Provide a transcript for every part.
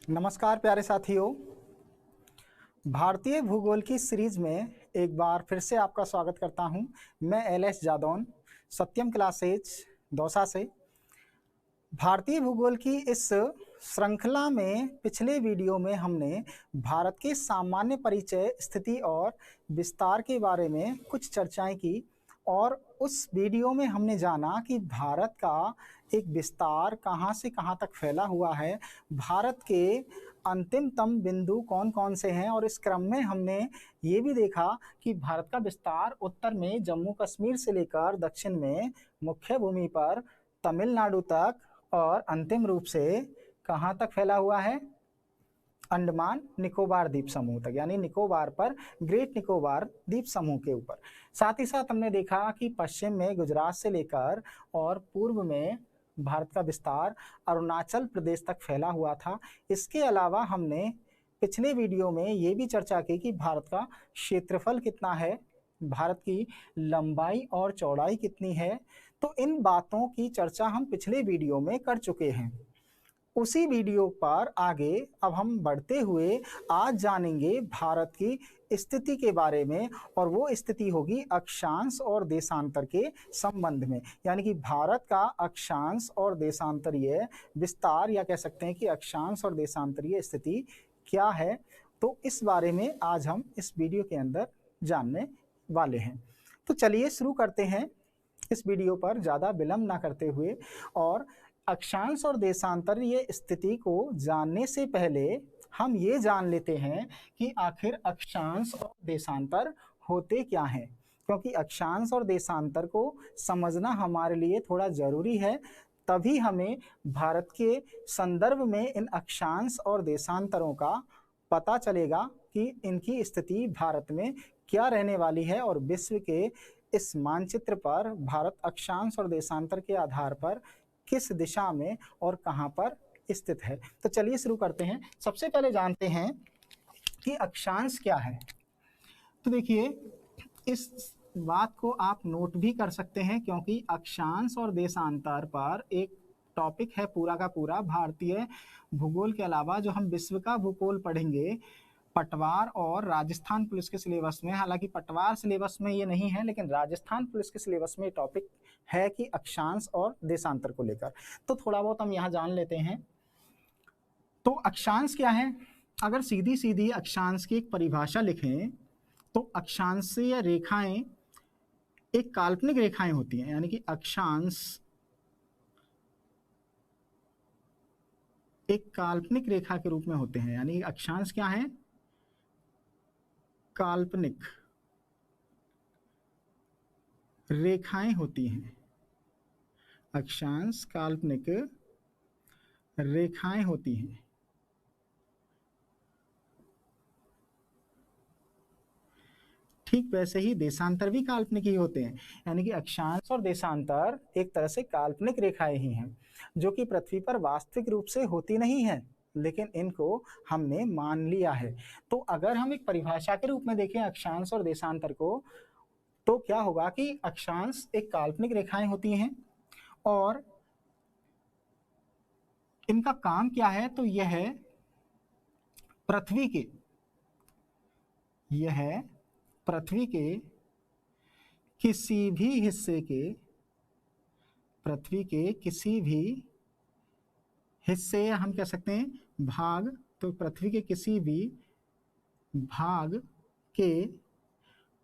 नमस्कार प्यारे साथियों। भारतीय भूगोल की सीरीज में एक बार फिर से आपका स्वागत करता हूं। मैं एलएस जादौन, सत्यम क्लासेज दौसा से। भारतीय भूगोल की इस श्रृंखला में पिछले वीडियो में हमने भारत के सामान्य परिचय, स्थिति और विस्तार के बारे में कुछ चर्चाएं की और उस वीडियो में हमने जाना कि भारत का एक विस्तार कहां से कहां तक फैला हुआ है, भारत के अंतिमतम बिंदु कौन कौन से हैं, और इस क्रम में हमने ये भी देखा कि भारत का विस्तार उत्तर में जम्मू कश्मीर से लेकर दक्षिण में मुख्य भूमि पर तमिलनाडु तक और अंतिम रूप से कहां तक फैला हुआ है, अंडमान निकोबार द्वीप समूह तक, यानी निकोबार पर ग्रेट निकोबार द्वीप समूह के ऊपर। साथ ही साथ हमने देखा कि पश्चिम में गुजरात से लेकर और पूर्व में भारत का विस्तार अरुणाचल प्रदेश तक फैला हुआ था। इसके अलावा हमने पिछले वीडियो में ये भी चर्चा की कि भारत का क्षेत्रफल कितना है, भारत की लंबाई और चौड़ाई कितनी है। तो इन बातों की चर्चा हम पिछले वीडियो में कर चुके हैं। उसी वीडियो पर आगे अब हम बढ़ते हुए आज जानेंगे भारत की स्थिति के बारे में, और वो स्थिति होगी अक्षांश और देशांतर के संबंध में, यानी कि भारत का अक्षांश और देशांतरीय विस्तार, या कह सकते हैं कि अक्षांश और देशांतरीय स्थिति क्या है। तो इस बारे में आज हम इस वीडियो के अंदर जानने वाले हैं। तो चलिए शुरू करते हैं इस वीडियो पर ज़्यादा विलंब ना करते हुए। और अक्षांश और देशांतरीय स्थिति को जानने से पहले हम ये जान लेते हैं कि आखिर अक्षांश और देशांतर होते क्या हैं, क्योंकि अक्षांश और देशांतर को समझना हमारे लिए थोड़ा ज़रूरी है। तभी हमें भारत के संदर्भ में इन अक्षांश और देशांतरों का पता चलेगा कि इनकी स्थिति भारत में क्या रहने वाली है, और विश्व के इस मानचित्र पर भारत अक्षांश और देशांतर के आधार पर किस दिशा में और कहां पर स्थित है। तो चलिए शुरू करते हैं। सबसे पहले जानते हैं कि अक्षांश क्या है। तो देखिए, इस बात को आप नोट भी कर सकते हैं, क्योंकि अक्षांश और देशांतर पर एक टॉपिक है पूरा का पूरा भारतीय भूगोल के अलावा, जो हम विश्व का भूगोल पढ़ेंगे पटवार और राजस्थान पुलिस के सिलेबस में। हालांकि पटवार सिलेबस में ये नहीं है, लेकिन राजस्थान पुलिस के सिलेबस में टॉपिक है कि अक्षांश और देशांतर को लेकर। तो थोड़ा बहुत हम यहाँ जान लेते हैं। तो अक्षांश क्या है? अगर सीधी सीधी अक्षांश की एक परिभाषा लिखें तो अक्षांशीय रेखाएं एक काल्पनिक रेखाएं होती हैं, यानी कि अक्षांश एक काल्पनिक रेखा के रूप में होते हैं। यानी अक्षांश क्या है? काल्पनिक रेखाएं होती हैं। अक्षांश काल्पनिक रेखाएं होती हैं। ठीक वैसे ही देशांतर भी काल्पनिक ही होते हैं, यानी कि अक्षांश और देशांतर एक तरह से काल्पनिक रेखाएं ही हैं, जो कि पृथ्वी पर वास्तविक रूप से होती नहीं है, लेकिन इनको हमने मान लिया है। तो अगर हम एक परिभाषा के रूप में देखें अक्षांश और देशांतर को, तो क्या होगा कि अक्षांश एक काल्पनिक रेखाएं होती हैं, और इनका काम क्या है? तो यह है पृथ्वी के किसी भी हिस्से के, पृथ्वी के किसी भी हिस्से, या हम कह सकते हैं भाग, तो पृथ्वी के किसी भी भाग के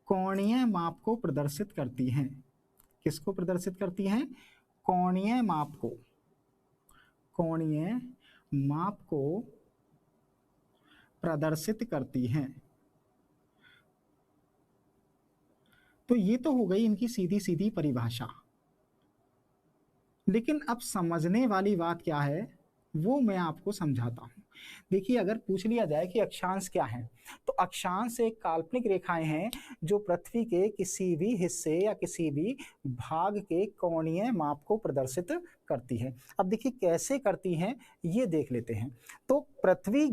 कोणीय माप को प्रदर्शित करती हैं। किसको प्रदर्शित करती हैं? कोणीय माप को। कोणीय माप को प्रदर्शित करती हैं। तो ये तो हो गई इनकी सीधी सीधी परिभाषा। लेकिन अब समझने वाली बात क्या है वो मैं आपको समझाता हूं। देखिए, अगर पूछ लिया जाए कि अक्षांश क्या है, तो अक्षांश एक काल्पनिक रेखाएं हैं जो पृथ्वी के किसी भी हिस्से या किसी भी भाग के कोणीय माप को प्रदर्शित करती है। अब देखिए कैसे करती हैं ये देख लेते हैं। तो पृथ्वी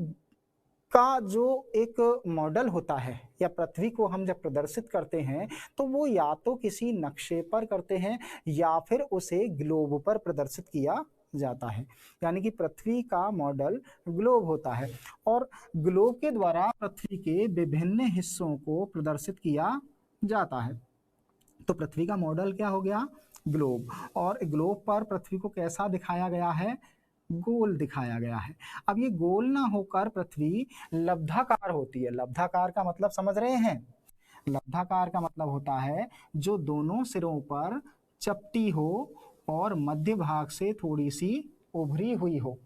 का जो एक मॉडल होता है, या पृथ्वी को हम जब प्रदर्शित करते हैं तो वो या तो किसी नक्शे पर करते हैं या फिर उसे ग्लोब पर प्रदर्शित किया जाता है। यानी कि पृथ्वी का मॉडल ग्लोब होता है और ग्लोब के द्वारा पृथ्वी के विभिन्न हिस्सों को प्रदर्शित किया जाता है। तो पृथ्वी का मॉडल क्या हो गया? ग्लोब। और ग्लोब पर पृथ्वी को कैसा दिखाया गया है? गोल दिखाया गया है। अब ये गोल ना होकर पृथ्वी लब्धाकार होती है। लब्धाकार का मतलब समझ रहे हैं? लब्धाकार का मतलब होता है जो दोनों सिरों पर चपटी हो और मध्य भाग से थोड़ी सी उभरी हुई हो,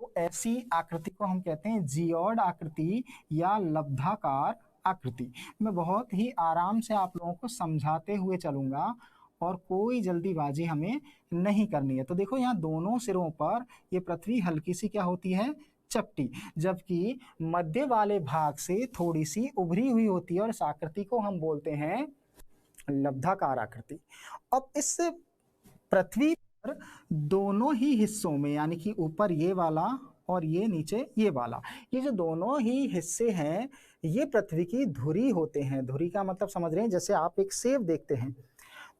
तो ऐसी आकृति को हम कहते हैं जियोड आकृति या लब्धाकार आकृति। मैं बहुत ही आराम से आप लोगों को समझाते हुए चलूंगा और कोई जल्दीबाजी हमें नहीं करनी है। तो देखो यहाँ दोनों सिरों पर ये पृथ्वी हल्की सी क्या होती है? चपटी, जबकि मध्य वाले भाग से थोड़ी सी उभरी हुई होती है और इस आकृति को हम बोलते हैं लब्धाकार आकृति। अब इस पृथ्वी पर दोनों ही हिस्सों में, यानी कि ऊपर ये वाला और ये नीचे ये वाला, ये जो दोनों ही हिस्से हैं ये पृथ्वी की धुरी होते हैं। धुरी का मतलब समझ रहे हैं? जैसे आप एक सेब देखते हैं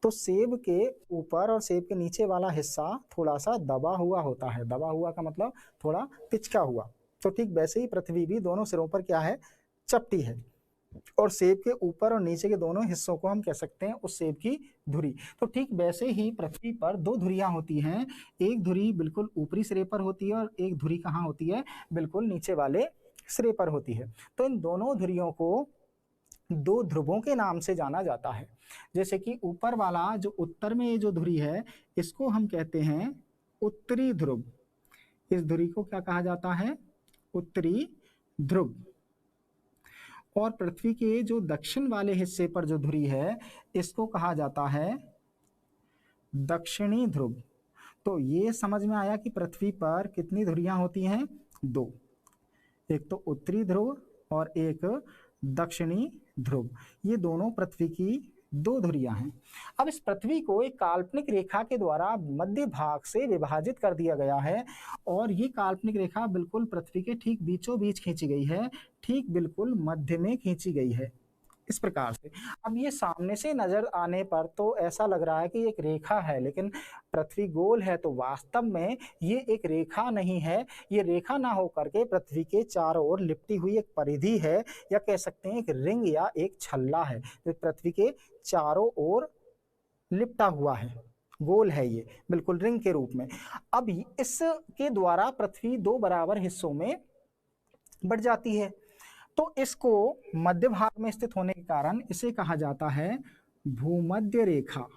तो सेब के ऊपर और सेब के नीचे वाला हिस्सा थोड़ा सा दबा हुआ होता है। दबा हुआ का मतलब थोड़ा पिचका हुआ। तो ठीक वैसे ही पृथ्वी भी दोनों सिरों पर क्या है? चपटी है। और सेब के ऊपर और नीचे के दोनों हिस्सों को हम कह सकते हैं उस सेब की धुरी। तो ठीक वैसे ही पृथ्वी पर दो धुरियां होती हैं। एक धुरी बिल्कुल ऊपरी सिरे पर होती है और एक धुरी कहाँ होती है? बिल्कुल नीचे वाले सिरे पर होती है। तो इन दोनों धुरियों को दो ध्रुवों के नाम से जाना जाता है। जैसे कि ऊपर वाला जो उत्तर में ये जो धुरी है इसको हम कहते हैं उत्तरी ध्रुव। इस धुरी को क्या कहा जाता है? उत्तरी ध्रुव। और पृथ्वी के जो दक्षिण वाले हिस्से पर जो धुरी है इसको कहा जाता है दक्षिणी ध्रुव। तो ये समझ में आया कि पृथ्वी पर कितनी धुरियां होती हैं? दो। एक तो उत्तरी ध्रुव और एक दक्षिणी ध्रुव। ये दोनों पृथ्वी की दो धुरियां हैं। अब इस पृथ्वी को एक काल्पनिक रेखा के द्वारा मध्य भाग से विभाजित कर दिया गया है और ये काल्पनिक रेखा बिल्कुल पृथ्वी के ठीक बीचों बीच खींची गई है, ठीक बिल्कुल मध्य में खींची गई है इस प्रकार से। अब ये सामने से नजर आने पर तो ऐसा लग रहा है कि एक रेखा है, लेकिन पृथ्वी गोल है तो वास्तव में ये एक रेखा नहीं है। ये रेखा ना होकर के पृथ्वी के चारों ओर लिपटी हुई एक परिधि है, या कह सकते हैं एक रिंग या एक छल्ला है जो पृथ्वी के चारों ओर लिपटा हुआ है। गोल है ये बिल्कुल रिंग के रूप में। अब इसके द्वारा पृथ्वी दो बराबर हिस्सों में बढ़ जाती है। तो इसको मध्य भाग में स्थित होने के कारण इसे कहा जाता है भूमध्य रेखा।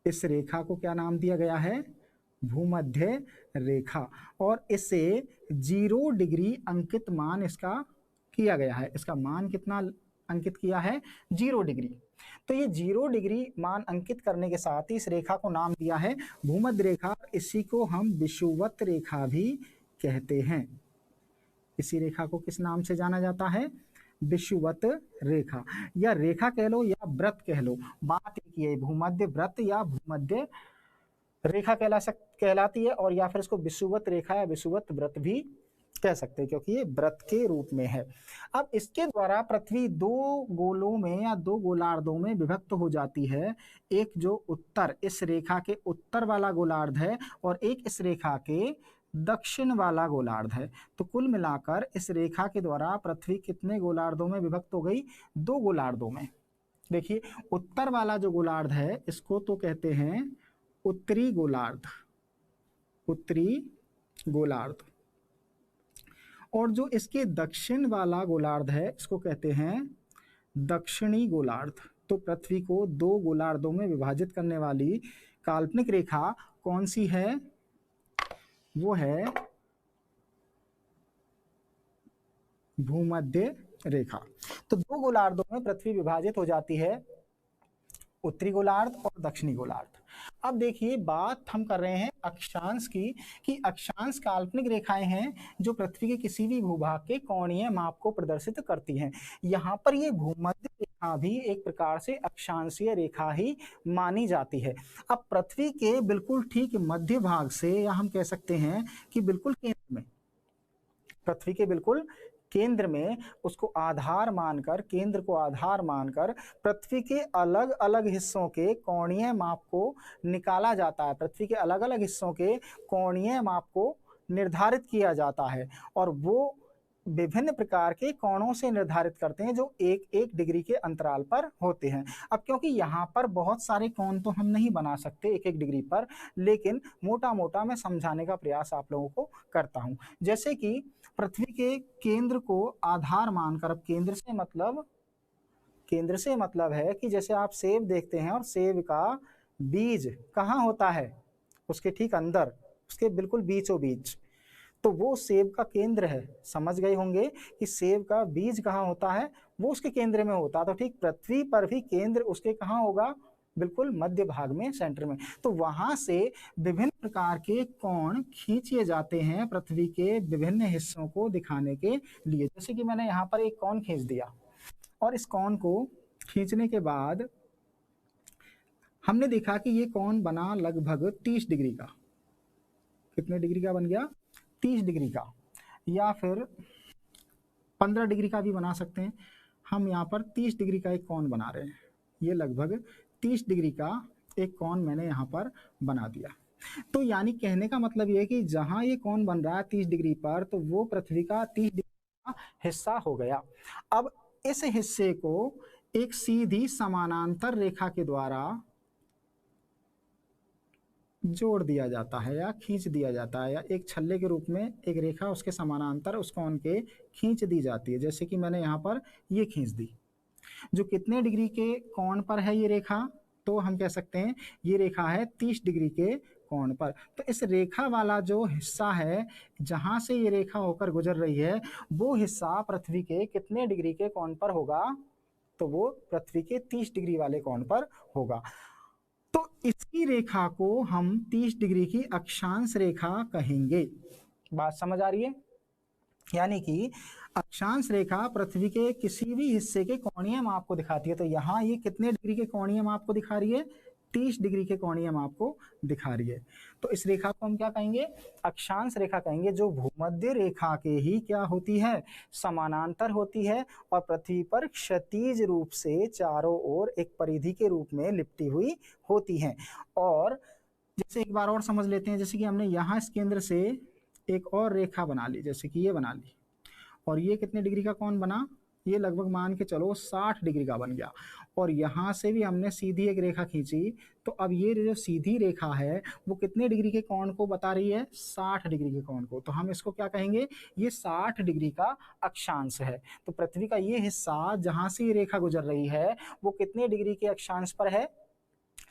इस रेखा को क्या नाम दिया गया है? भूमध्य रेखा। और इसे 0 डिग्री अंकित मान इसका किया गया है। इसका मान कितना अंकित किया है? 0 डिग्री। तो ये 0 डिग्री मान अंकित करने के साथ ही इस रेखा को नाम दिया है भूमध्य रेखा। इसी को हम विषुवत रेखा भी कहते हैं। इसी रेखा को किस नाम से जाना जाता है? विषुवत रेखा, या रेखा कह लो या व्रत कह लो, बात एक ही है। भूमध्य व्रत या भूमध्य रेखा कहलाती है, और या फिर इसको विषुवत रेखा या विषुवत व्रत भी कह सकते हैं क्योंकि ये व्रत के रूप में है। अब इसके द्वारा पृथ्वी दो गोलों में या दो गोलार्धों में विभक्त हो जाती है। एक जो उत्तर, इस रेखा के उत्तर वाला गोलार्ध है, और एक इस रेखा के दक्षिण वाला गोलार्ध है। तो कुल मिलाकर इस रेखा के द्वारा पृथ्वी कितने गोलार्धों में विभक्त हो गई? दो गोलार्धों में। देखिए उत्तर वाला जो गोलार्ध है इसको तो कहते हैं उत्तरी गोलार्ध, उत्तरी गोलार्ध। और जो इसके दक्षिण वाला गोलार्ध है इसको कहते हैं दक्षिणी गोलार्ध। तो पृथ्वी को दो गोलार्धों में विभाजित करने वाली काल्पनिक रेखा कौन सी है? वो है भूमध्य रेखा। तो दो गोलार्धों में पृथ्वी विभाजित हो जाती है, उत्तरी गोलार्ध और दक्षिणी गोलार्ध। अब देखिए बात हम कर रहे हैं अक्षांश की, कि अक्षांश काल्पनिक रेखाएं हैं जो पृथ्वी के किसी भी भूभाग के कोणीय माप को प्रदर्शित करती हैं। यहाँ पर ये भूमध्य रेखा भी एक प्रकार से अक्षांशीय रेखा ही मानी जाती है। अब पृथ्वी के बिल्कुल ठीक मध्य भाग से, या हम कह सकते हैं कि बिल्कुल केंद्र में, पृथ्वी के बिल्कुल केंद्र में उसको आधार मानकर, केंद्र को आधार मानकर पृथ्वी के अलग अलग हिस्सों के कोणीय माप को निकाला जाता है, पृथ्वी के अलग अलग हिस्सों के कोणीय माप को निर्धारित किया जाता है और वो विभिन्न प्रकार के कोणों से निर्धारित करते हैं जो एक एक डिग्री के अंतराल पर होते हैं। अब क्योंकि यहाँ पर बहुत सारे कोण तो हम नहीं बना सकते एक एक डिग्री पर, लेकिन मोटा मोटा मैं समझाने का प्रयास आप लोगों को करता हूँ। जैसे कि पृथ्वी के केंद्र को आधार मानकर, अब केंद्र से मतलब है कि जैसे आप सेब देखते हैं और सेब का बीज कहाँ होता है, उसके ठीक अंदर, उसके बिल्कुल बीचों बीच, तो वो सेब का केंद्र है। समझ गए होंगे कि सेब का बीज कहाँ होता है, वो उसके केंद्र में होता है। तो ठीक पृथ्वी पर भी केंद्र उसके कहाँ होगा, बिल्कुल मध्य भाग में, सेंटर में। तो वहां से विभिन्न प्रकार के कोण खींचे जाते हैं पृथ्वी के विभिन्न हिस्सों को दिखाने के लिए। जैसे कि मैंने यहाँ पर एक कोण खींच दिया और इस कोण को खींचने के बाद हमने देखा कि ये कोण बना लगभग 30 डिग्री का। कितने डिग्री का बन गया, 30 डिग्री का, या फिर 15 डिग्री का भी बना सकते हैं। हम यहाँ पर 30 डिग्री का एक कोण बना रहे हैं, ये लगभग 30 डिग्री का एक कोण मैंने यहाँ पर बना दिया। तो यानी कहने का मतलब ये है कि जहां ये कोण बन रहा है 30 डिग्री पर, तो वो पृथ्वी का 30 डिग्री का हिस्सा हो गया। अब इस हिस्से को एक सीधी समानांतर रेखा के द्वारा जोड़ दिया जाता है या खींच दिया जाता है, या एक छल्ले के रूप में एक रेखा उसके समानांतर उस कोण के खींच दी जाती है। जैसे कि मैंने यहाँ पर ये खींच दी, जो कितने डिग्री के कोण पर है ये रेखा, तो हम कह सकते हैं ये रेखा है 30 डिग्री के कोण पर। तो इस रेखा वाला जो हिस्सा है, जहां से ये रेखा होकर गुजर रही है, वो हिस्सा पृथ्वी के कितने डिग्री के कोण पर होगा, तो वो पृथ्वी के 30 डिग्री वाले कोण पर होगा। तो इसी रेखा को हम 30 डिग्री की अक्षांश रेखा कहेंगे। बात समझ आ रही है? यानी कि अक्षांश रेखा पृथ्वी के किसी भी हिस्से के कोणीय माप को दिखाती है। तो यहाँ ये कितने डिग्री के कोणीय माप को दिखा रही है, 30 डिग्री के कोणीय माप को दिखा रही है। तो इस रेखा को हम क्या कहेंगे, अक्षांश रेखा कहेंगे, जो भूमध्य रेखा के ही क्या होती है, समानांतर होती है और पृथ्वी पर क्षैतिज रूप से चारों ओर एक परिधि के रूप में लिपटी हुई होती है। और जैसे एक बार और समझ लेते हैं, जैसे कि हमने यहाँ इस केंद्र से एक और रेखा बना ली, जैसे कि ये बना ली, और ये कितने डिग्री का कोण बना, ये लगभग मान के चलो 60 डिग्री का बन गया। और यहाँ से भी हमने सीधी एक रेखा खींची, तो अब ये जो सीधी रेखा है वो कितने डिग्री के कोण को बता रही है, 60 डिग्री के कोण को। तो हम इसको क्या कहेंगे, ये 60 डिग्री का अक्षांश है। तो पृथ्वी का ये हिस्सा जहां से ये रेखा गुजर रही है वो कितने डिग्री के अक्षांश पर है,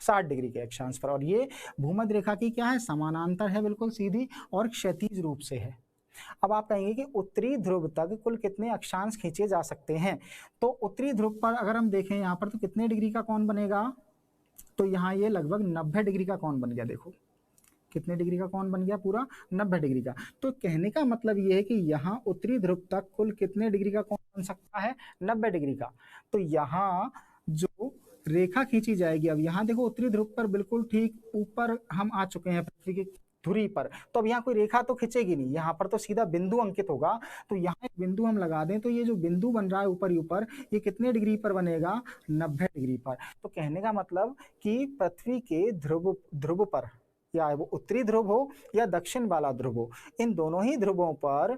60 डिग्री के अक्षांश पर। और ये भूमध्य रेखा की क्या है, समानांतर है, बिल्कुल सीधी और क्षैतिज रूप से है। अब आप कहेंगे कि उत्तरी ध्रुव तक कुल कितने अक्षांश खींचे जा सकते हैं। तो उत्तरी ध्रुव पर अगर हम देखें यहाँ पर, तो कितने डिग्री का कोण बनेगा, तो यहाँ ये लगभग 90 डिग्री का कोण बन गया। देखो कितने डिग्री का कोण बन गया, पूरा 90 डिग्री का। तो कहने का मतलब ये है कि यहाँ उत्तरी ध्रुव तक कुल कितने डिग्री का कोण बन सकता है, 90 डिग्री का। तो यहाँ जो रेखा खींची जाएगी, अब यहाँ देखो उत्तरी ध्रुव पर बिल्कुल ठीक ऊपर हम आ चुके हैं पृथ्वी की धुरी पर, तो अब यहाँ कोई रेखा तो खींचेगी नहीं, यहाँ पर तो सीधा बिंदु अंकित होगा। तो यहाँ एक बिंदु हम लगा दें, तो ये जो बिंदु बन रहा है ऊपर ही ऊपर, ये कितने डिग्री पर बनेगा, 90 डिग्री पर। तो कहने का मतलब कि पृथ्वी के ध्रुव पर, या वो उत्तरी ध्रुव हो या दक्षिण वाला ध्रुव हो, इन दोनों ही ध्रुवों पर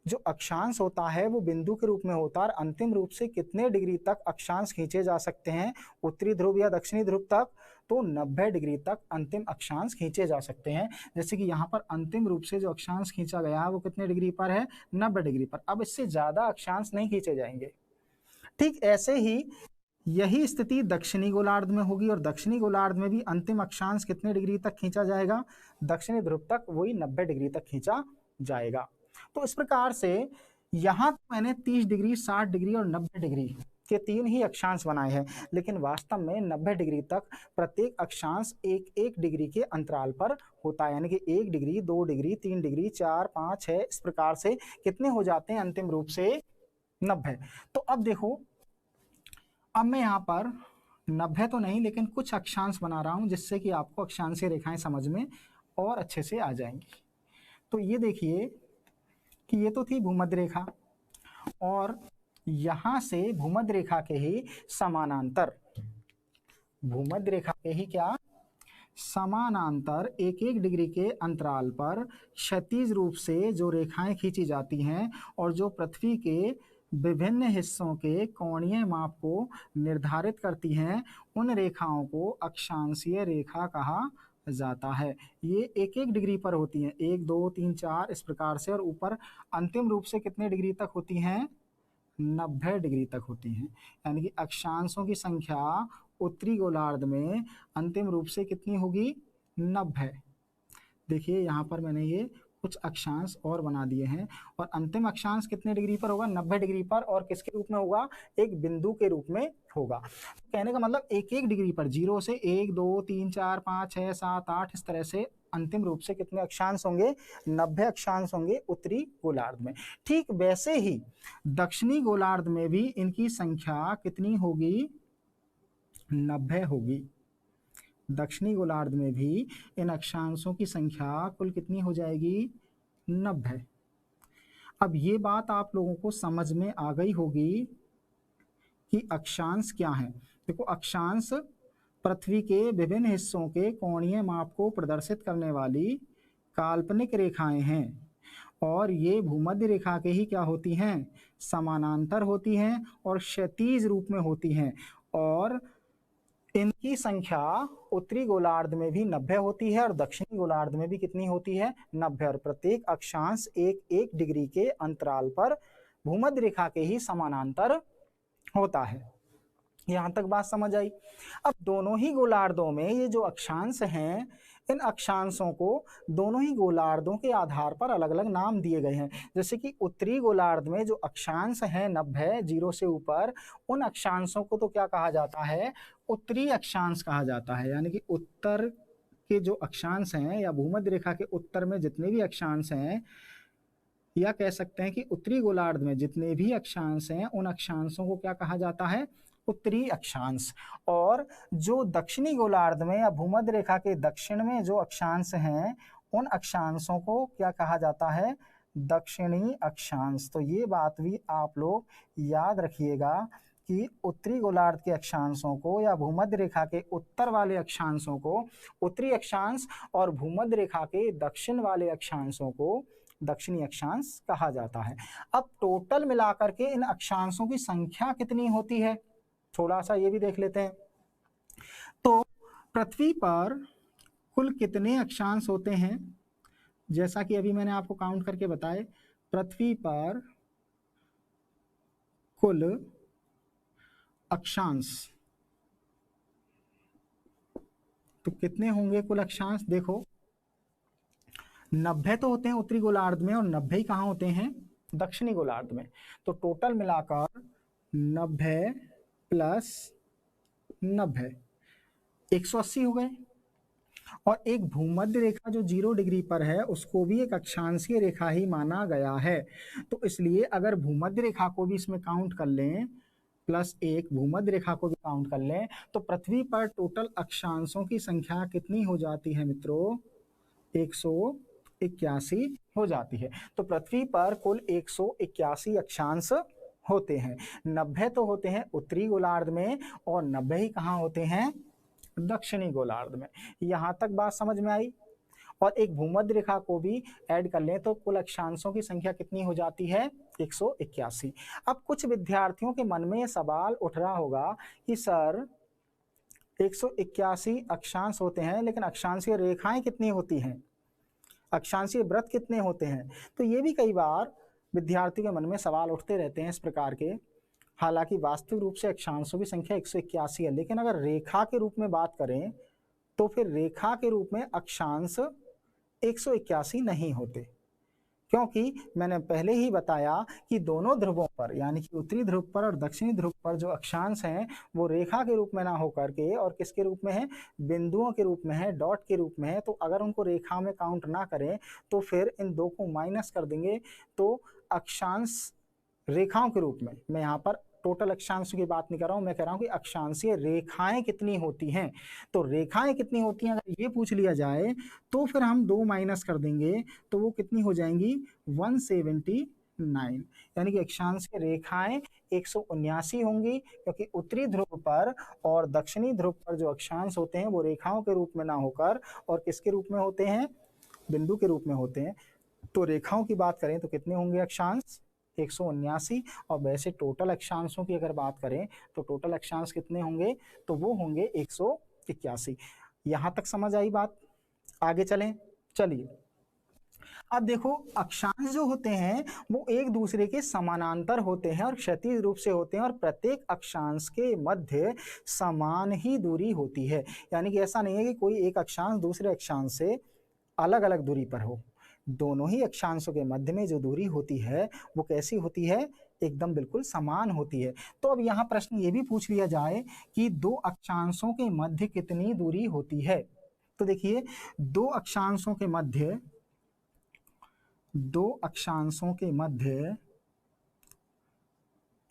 जो अक्षांश होता है वो बिंदु के रूप में होता है। और अंतिम रूप से कितने डिग्री तक अक्षांश खींचे जा सकते हैं, उत्तरी ध्रुव या दक्षिणी ध्रुव तक, तो 90 डिग्री तक अंतिम अक्षांश खींचे जा सकते हैं। जैसे कि यहाँ पर अंतिम रूप से जो अक्षांश खींचा गया है वो कितने डिग्री पर है, 90 डिग्री पर। अब इससे ज्यादा अक्षांश नहीं खींचे जाएंगे। ठीक ऐसे ही यही स्थिति दक्षिणी गोलार्ध में होगी, और दक्षिणी गोलार्ध में भी अंतिम अक्षांश कितने डिग्री तक खींचा जाएगा, दक्षिणी ध्रुव तक वही 90 डिग्री तक खींचा जाएगा। तो इस प्रकार से यहाँ मैंने 30 डिग्री, 60 डिग्री और 90 डिग्री के तीन ही अक्षांश बनाए हैं, लेकिन वास्तव में 90 डिग्री तक प्रत्येक अक्षांश एक एक डिग्री के अंतराल पर होता है। यानी कि 1 डिग्री, 2 डिग्री, 3 डिग्री, 4, 5, 6, इस प्रकार से कितने हो जाते हैं अंतिम रूप से, 90। तो अब देखो, अब मैं यहाँ पर 90 तो नहीं, लेकिन कुछ अक्षांश बना रहा हूं, जिससे कि आपको अक्षांशीय रेखाएं समझ में और अच्छे से आ जाएंगी। तो ये देखिए कि ये तो थी भूमध्य रेखा, और यहां से भूमध्य रेखा के ही समानांतर, भूमध्य रेखा के ही क्या, समानांतर एक एक डिग्री के अंतराल पर क्षैतिज रूप से जो रेखाएं खींची जाती हैं और जो पृथ्वी के विभिन्न हिस्सों के कोणीय माप को निर्धारित करती हैं, उन रेखाओं को अक्षांशीय रेखा कहा जाता है। ये एक एक डिग्री पर होती हैं, 1 2 3 4 इस प्रकार से, और ऊपर अंतिम रूप से कितने डिग्री तक होती हैं, 90 डिग्री तक होती हैं। यानी कि अक्षांशों की संख्या उत्तरी गोलार्ध में अंतिम रूप से कितनी होगी, 90। देखिए यहाँ पर मैंने ये कुछ अक्षांश और बना दिए हैं, और अंतिम अक्षांश कितने डिग्री पर होगा, 90 डिग्री पर, और किसके रूप में होगा, एक बिंदु के रूप में होगा। कहने का मतलब एक एक डिग्री पर 0 से 1 2 3 4 5 6 7 8 इस तरह से अंतिम रूप से कितने अक्षांश होंगे, 90 अक्षांश होंगे उत्तरी गोलार्ध में। ठीक वैसे ही दक्षिणी गोलार्ध में भी इनकी संख्या कितनी होगी, 90 होगी। दक्षिणी गोलार्ध में भी इन अक्षांशों की संख्या कुल कितनी हो जाएगी, 90। अब ये बात आप लोगों को समझ में आ गई होगी कि अक्षांश क्या है। देखो, अक्षांश पृथ्वी के विभिन्न हिस्सों के कोणीय माप को प्रदर्शित करने वाली काल्पनिक रेखाएं हैं, और ये भूमध्य रेखा के ही क्या होती हैं, समानांतर होती हैं और क्षैतिज रूप में होती हैं, और इनकी संख्या उत्तरी गोलार्ध में भी 90 होती है और दक्षिणी गोलार्ध में भी कितनी होती है, 90। और प्रत्येक अक्षांश एक एक डिग्री के अंतराल पर भूमध्य रेखा के ही समानांतर होता है। यहां तक बात समझ आई। अब दोनों ही गोलार्धों में ये जो अक्षांश हैं, इन अक्षांशों को दोनों ही गोलार्धों के आधार पर अलग अलग नाम दिए गए हैं। जैसे कि उत्तरी गोलार्ध में जो अक्षांश है 90 0 से ऊपर, उन अक्षांशों को तो क्या कहा जाता है, उत्तरी अक्षांश कहा जाता है। यानी कि उत्तर के जो अक्षांश हैं या भूमध्य रेखा के उत्तर में जितने भी अक्षांश हैं, या कह सकते हैं कि उत्तरी गोलार्ध में जितने भी अक्षांश हैं, उन अक्षांशों को क्या कहा जाता है, उत्तरी अक्षांश। और जो दक्षिणी गोलार्ध में या भूमध्य रेखा के दक्षिण में जो अक्षांश हैं, उन अक्षांशों को क्या कहा जाता है, दक्षिणी अक्षांश। तो ये बात भी आप लोग याद रखिएगा कि उत्तरी गोलार्ध के अक्षांशों को या भूमध्य रेखा के उत्तर वाले अक्षांशों को उत्तरी अक्षांश और भूमध्य रेखा के दक्षिण वाले अक्षांशों को दक्षिणी अक्षांश कहा जाता है। अब टोटल मिलाकर के इन अक्षांशों की संख्या कितनी होती है, थोड़ा सा ये भी देख लेते हैं। तो पृथ्वी पर कुल कितने अक्षांश होते हैं, जैसा कि अभी मैंने आपको काउंट करके बताए, पृथ्वी पर कुल अक्षांश तो कितने होंगे कुल अक्षांश, देखो 90 तो होते हैं उत्तरी गोलार्ध में और 90 ही कहाँ होते हैं, दक्षिणी गोलार्ध में। तो टोटल मिलाकर 90 प्लस 90 180 हो गए। और एक भूमध्य रेखा जो 0 डिग्री पर है, उसको भी एक अक्षांशीय रेखा ही माना गया है। तो इसलिए अगर भूमध्य रेखा को भी इसमें काउंट कर लें, प्लस एक भूमध्य रेखा को भी काउंट कर लें, तो पृथ्वी पर टोटल अक्षांशों की संख्या कितनी हो जाती है मित्रों, 181 हो जाती है। तो पृथ्वी पर कुल 181 अक्षांश होते हैं। 90 तो होते हैं उत्तरी गोलार्ध में और 90 ही कहाँ होते हैं, दक्षिणी गोलार्ध में। यहां तक बात समझ में आई। और एक भूमध्य रेखा को भी ऐड कर लें तो कुल अक्षांशों की संख्या कितनी हो जाती है, 181। अब कुछ विद्यार्थियों के मन में ये सवाल उठ रहा होगा कि सर 181 अक्षांश होते हैं, लेकिन अक्षांशीय रेखाएं कितनी होती हैं, अक्षांशीय वृत्त कितने होते हैं। तो ये भी कई बार विद्यार्थियों के मन में सवाल उठते रहते हैं इस प्रकार के। हालांकि वास्तविक रूप से अक्षांशों की संख्या 181 है, लेकिन अगर रेखा के रूप में बात करें तो फिर रेखा के रूप में अक्षांश 181 नहीं होते, क्योंकि मैंने पहले ही बताया कि दोनों ध्रुवों पर, यानी कि उत्तरी ध्रुव पर और दक्षिणी ध्रुव पर जो अक्षांश हैं वो रेखा के रूप में ना होकर के और किसके रूप में है, बिंदुओं के रूप में है, डॉट के रूप में है। तो अगर उनको रेखा में काउंट ना करें तो फिर इन दो को माइनस कर देंगे, तो अक्षांश रेखाओं के रूप में, मैं यहाँ पर टोटल अक्षांश की बात नहीं कर रहा हूं, मैं कह रहा हूं कि अक्षांशीय रेखाएं कितनी होती हैं। तो रेखाएं कितनी होती हैं अगर ये पूछ लिया जाए तो फिर हम 2 माइनस कर देंगे, तो वो कितनी हो जाएंगी, 170 यानी कि अक्षांश की रेखाएं 179 होंगी, क्योंकि उत्तरी ध्रुव पर और दक्षिणी ध्रुव पर जो अक्षांश होते हैं वो रेखाओं के रूप में ना होकर और किसके रूप में होते हैं, बिंदु के रूप में होते हैं। तो रेखाओं की बात करें तो कितने होंगे अक्षांश, 179। और वैसे टोटल अक्षांशों की अगर बात करें तो टोटल अक्षांश कितने होंगे, तो वो होंगे 181। यहां तक समझ आई बात, आगे चलें। चलिए अब देखो, अक्षांश जो होते हैं वो एक दूसरे के समानांतर होते हैं और क्षैतिज रूप से होते हैं, और प्रत्येक अक्षांश के मध्य समान ही दूरी होती है। यानी कि ऐसा नहीं है कि कोई एक अक्षांश दूसरे अक्षांश से अलग अलग दूरी पर हो, दोनों ही अक्षांशों के मध्य में जो दूरी होती है वो कैसी होती है, एकदम बिल्कुल समान होती है। तो अब यहाँ प्रश्न ये भी पूछ लिया जाए कि दो अक्षांशों के मध्य कितनी दूरी होती है। तो देखिए, दो अक्षांशों के मध्य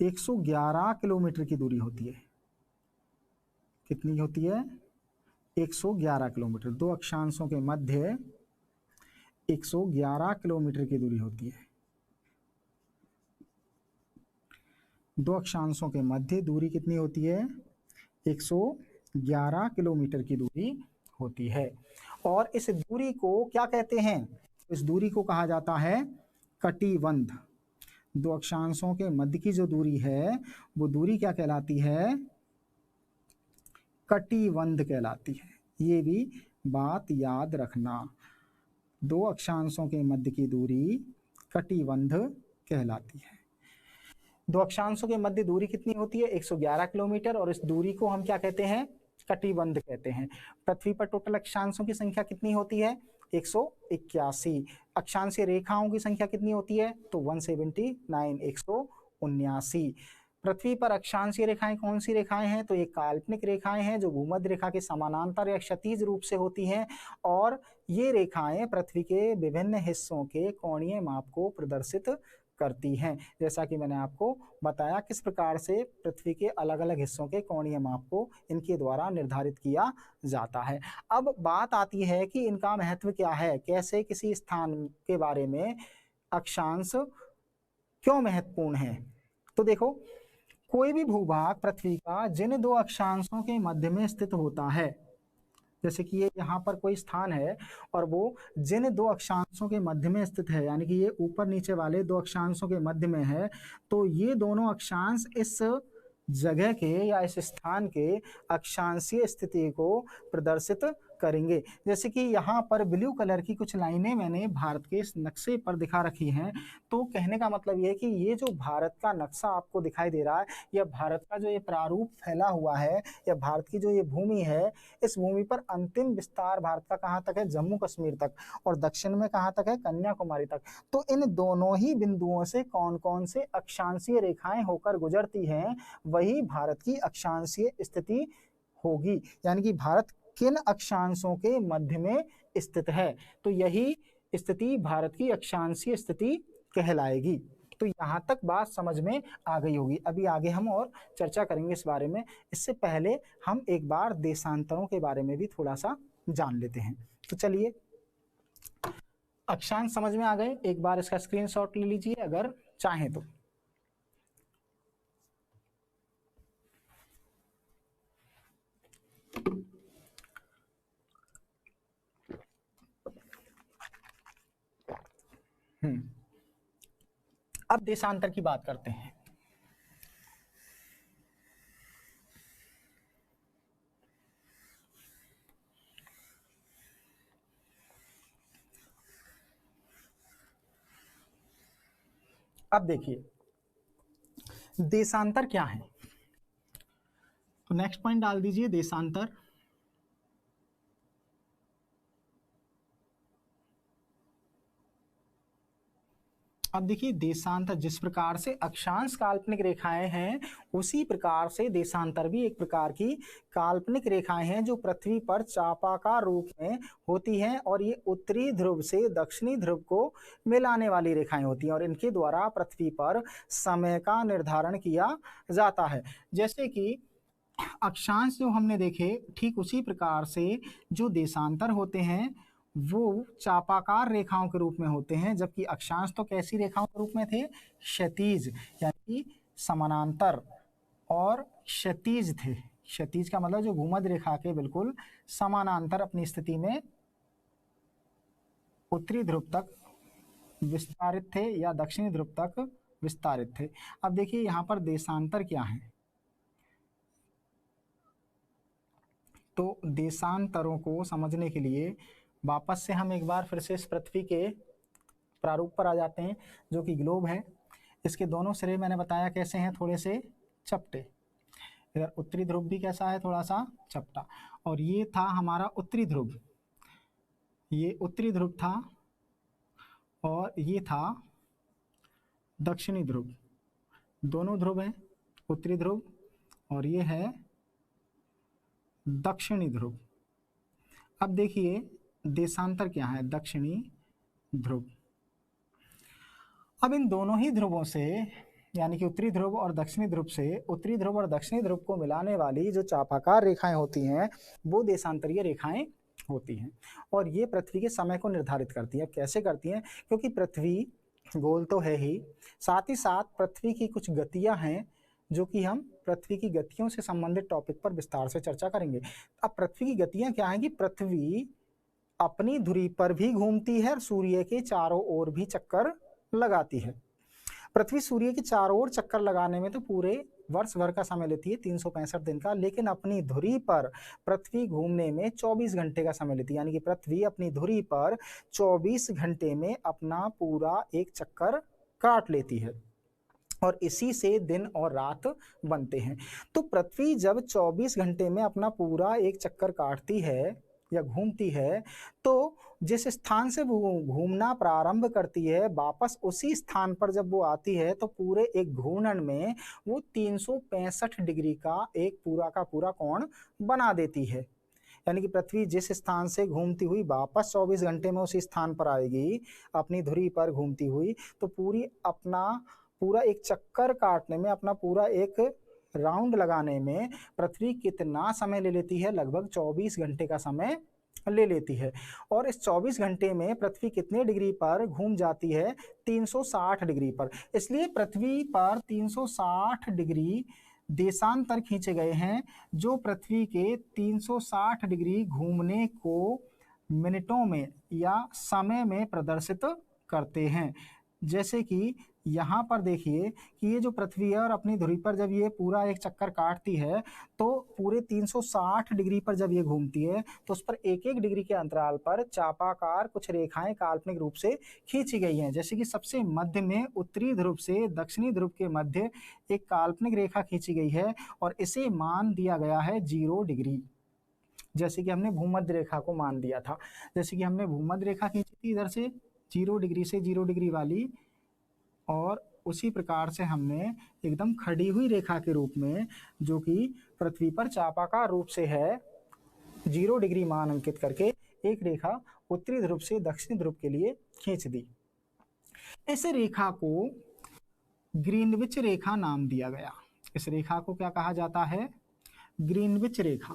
111 किलोमीटर की दूरी होती है। कितनी होती है, 111 किलोमीटर। दो अक्षांशों के मध्य 111 किलोमीटर की दूरी होती है। दो अक्षांशों के मध्य दूरी कितनी होती है, 111 किलोमीटर की दूरी होती है। और इस दूरी को क्या कहते हैं, इस दूरी को कहा जाता है कटिबंध। दो अक्षांशों के मध्य की जो दूरी है वो दूरी क्या कहलाती है, कटिबंध कहलाती है। ये भी बात याद रखना, दो अक्षांशों के मध्य की दूरी कटिबंध कहलाती है। दो अक्षांशों के मध्य दूरी कितनी होती है, 111 किलोमीटर, और इस दूरी को हम क्या कहते हैं, कटिबंध कहते हैं। पृथ्वी पर टोटल अक्षांशों की संख्या कितनी होती है, 181। अक्षांशीय रेखाओं की संख्या कितनी होती है, तो 179, 179। पृथ्वी पर अक्षांशीय रेखाएं कौन सी रेखाएं हैं, तो ये काल्पनिक रेखाएं हैं जो भूमध्य रेखा के समानांतर या क्षैतिज रूप से होती हैं, और ये रेखाएं पृथ्वी के विभिन्न हिस्सों के कोणीय माप को प्रदर्शित करती हैं। जैसा कि मैंने आपको बताया किस प्रकार से पृथ्वी के अलग अलग हिस्सों के कोणीय माप को इनके द्वारा निर्धारित किया जाता है। अब बात आती है कि इनका महत्व क्या है, कैसे किसी स्थान के बारे में अक्षांश क्यों महत्वपूर्ण है। तो देखो, कोई भी भूभाग पृथ्वी का जिन दो अक्षांशों के मध्य में स्थित होता है, जैसे कि ये यहाँ पर कोई स्थान है और वो जिन दो अक्षांशों के मध्य में स्थित है, यानी कि ये ऊपर नीचे वाले दो अक्षांशों के मध्य में है, तो ये दोनों अक्षांश इस जगह के या इस स्थान के अक्षांशीय स्थिति को प्रदर्शित करेंगे। जैसे कि यहाँ पर ब्लू कलर की कुछ लाइनें मैंने भारत के इस नक्शे पर दिखा रखी हैं। तो कहने का मतलब ये है कि ये जो भारत का नक्शा आपको दिखाई दे रहा है, या भारत का जो ये प्रारूप फैला हुआ है, या भारत की जो ये भूमि है, इस भूमि पर अंतिम विस्तार भारत का कहाँ तक है, जम्मू कश्मीर तक, और दक्षिण में कहाँ तक है, कन्याकुमारी तक। तो इन दोनों ही बिंदुओं से कौन कौन से अक्षांशीय रेखाएं होकर गुजरती हैं, वही भारत की अक्षांशीय स्थिति होगी। यानी कि भारत किन अक्षांशों के मध्य में स्थित है, तो यही स्थिति भारत की अक्षांशीय स्थिति कहलाएगी। तो यहाँ तक बात समझ में आ गई होगी। अभी आगे हम और चर्चा करेंगे इस बारे में। इससे पहले हम एक बार देशांतरों के बारे में भी थोड़ा सा जान लेते हैं। तो चलिए, अक्षांश समझ में आ गए, एक बार इसका स्क्रीनशॉट ले लीजिए अगर चाहें तो। अब देशांतर की बात करते हैं। अब देखिए, देशांतर क्या है, तो नेक्स्ट पॉइंट डाल दीजिए, देशांतर। अब देखिए, देशांतर जिस प्रकार से अक्षांश काल्पनिक रेखाएं हैं, उसी प्रकार से देशांतर भी एक प्रकार की काल्पनिक रेखाएं हैं जो पृथ्वी पर चापाकार रूप में होती हैं, और ये उत्तरी ध्रुव से दक्षिणी ध्रुव को मिलाने वाली रेखाएं होती हैं, और इनके द्वारा पृथ्वी पर समय का निर्धारण किया जाता है। जैसे कि अक्षांश जो हमने देखे, ठीक उसी प्रकार से जो देशांतर होते हैं वो चापाकार रेखाओं के रूप में होते हैं, जबकि अक्षांश तो कैसी रेखाओं के रूप में थे? क्षैतिज, यानी समानांतर और क्षैतिज थे। क्षैतिज का मतलब जो भूमध्य रेखा के बिल्कुल समानांतर अपनी स्थिति में उत्तरी ध्रुव तक विस्तारित थे या दक्षिणी ध्रुव तक विस्तारित थे। अब देखिए यहाँ पर देशांतर क्या है, तो देशांतरों को समझने के लिए वापस से हम एक बार फिर से इस पृथ्वी के प्रारूप पर आ जाते हैं, जो कि ग्लोब है। इसके दोनों सिरे मैंने बताया कैसे हैं, थोड़े से चपटे। इधर उत्तरी ध्रुव भी कैसा है, थोड़ा सा चपटा। और ये था हमारा उत्तरी ध्रुव, ये उत्तरी ध्रुव था, और ये था दक्षिणी ध्रुव। दोनों ध्रुव हैं, उत्तरी ध्रुव और ये है दक्षिणी ध्रुव। अब देखिए देशांतर क्या है, दक्षिणी ध्रुव। अब इन दोनों ही ध्रुवों से, यानी कि उत्तरी ध्रुव और दक्षिणी ध्रुव से, उत्तरी ध्रुव और दक्षिणी ध्रुव को मिलाने वाली जो चापाकार रेखाएं होती हैं वो देशांतरीय रेखाएं होती हैं, और ये पृथ्वी के समय को निर्धारित करती है। कैसे करती हैं? क्योंकि पृथ्वी गोल तो है ही, साथ ही साथ पृथ्वी की कुछ गतियां हैं, जो कि हम पृथ्वी की गतियों से संबंधित टॉपिक पर विस्तार से चर्चा करेंगे। अब पृथ्वी की गतियां क्या हैं कि पृथ्वी अपनी धुरी पर भी घूमती है और सूर्य के चारों ओर भी चक्कर लगाती है। पृथ्वी सूर्य के चारों ओर चक्कर लगाने में तो पूरे वर्ष भर का समय लेती है, 365 दिन का, लेकिन अपनी धुरी पर पृथ्वी घूमने में 24 घंटे का समय लेती है। यानी कि पृथ्वी अपनी धुरी पर 24 घंटे में अपना पूरा एक चक्कर काट लेती है, और इसी से दिन और रात बनते हैं। तो पृथ्वी जब 24 घंटे में अपना पूरा एक चक्कर काटती है या घूमती है, तो जिस स्थान से वो घूमना प्रारंभ करती है, वापस उसी स्थान पर जब वो आती है, तो पूरे एक घूर्णन में वो 365 डिग्री का एक पूरा का पूरा कोण बना देती है। यानी कि पृथ्वी जिस स्थान से घूमती हुई वापस 24 घंटे में उसी स्थान पर आएगी, अपनी धुरी पर घूमती हुई, तो पूरा एक चक्कर काटने में, अपना पूरा एक राउंड लगाने में पृथ्वी कितना समय ले लेती है? लगभग 24 घंटे का समय ले लेती है। और इस 24 घंटे में पृथ्वी कितने डिग्री पर घूम जाती है? 360 डिग्री पर। इसलिए पृथ्वी पर 360 डिग्री देशांतर खींचे गए हैं, जो पृथ्वी के 360 डिग्री घूमने को मिनटों में या समय में प्रदर्शित करते हैं। जैसे कि यहाँ पर देखिए कि ये जो पृथ्वी है और अपनी धुरी पर जब ये पूरा एक चक्कर काटती है, तो पूरे 360 डिग्री पर जब ये घूमती है, तो उस पर एक एक डिग्री के अंतराल पर चापाकार कुछ रेखाएं काल्पनिक रूप से खींची गई हैं। जैसे कि सबसे मध्य में उत्तरी ध्रुव से दक्षिणी ध्रुव के मध्य एक काल्पनिक रेखा खींची गई है, और इसे मान दिया गया है 0 डिग्री। जैसे कि हमने भूमध्य रेखा को मान दिया था, जैसे कि हमने भूमध्य रेखा खींची थी इधर से 0 डिग्री से 0 डिग्री वाली, और उसी प्रकार से हमने एकदम खड़ी हुई रेखा के रूप में, जो कि पृथ्वी पर चापाकार रूप से है, 0 डिग्री मान अंकित करके एक रेखा उत्तरी ध्रुव से दक्षिणी ध्रुव के लिए खींच दी। इस रेखा को ग्रीनविच रेखा नाम दिया गया। इस रेखा को क्या कहा जाता है? ग्रीनविच रेखा।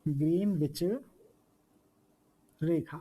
ग्रीनविच रेखा।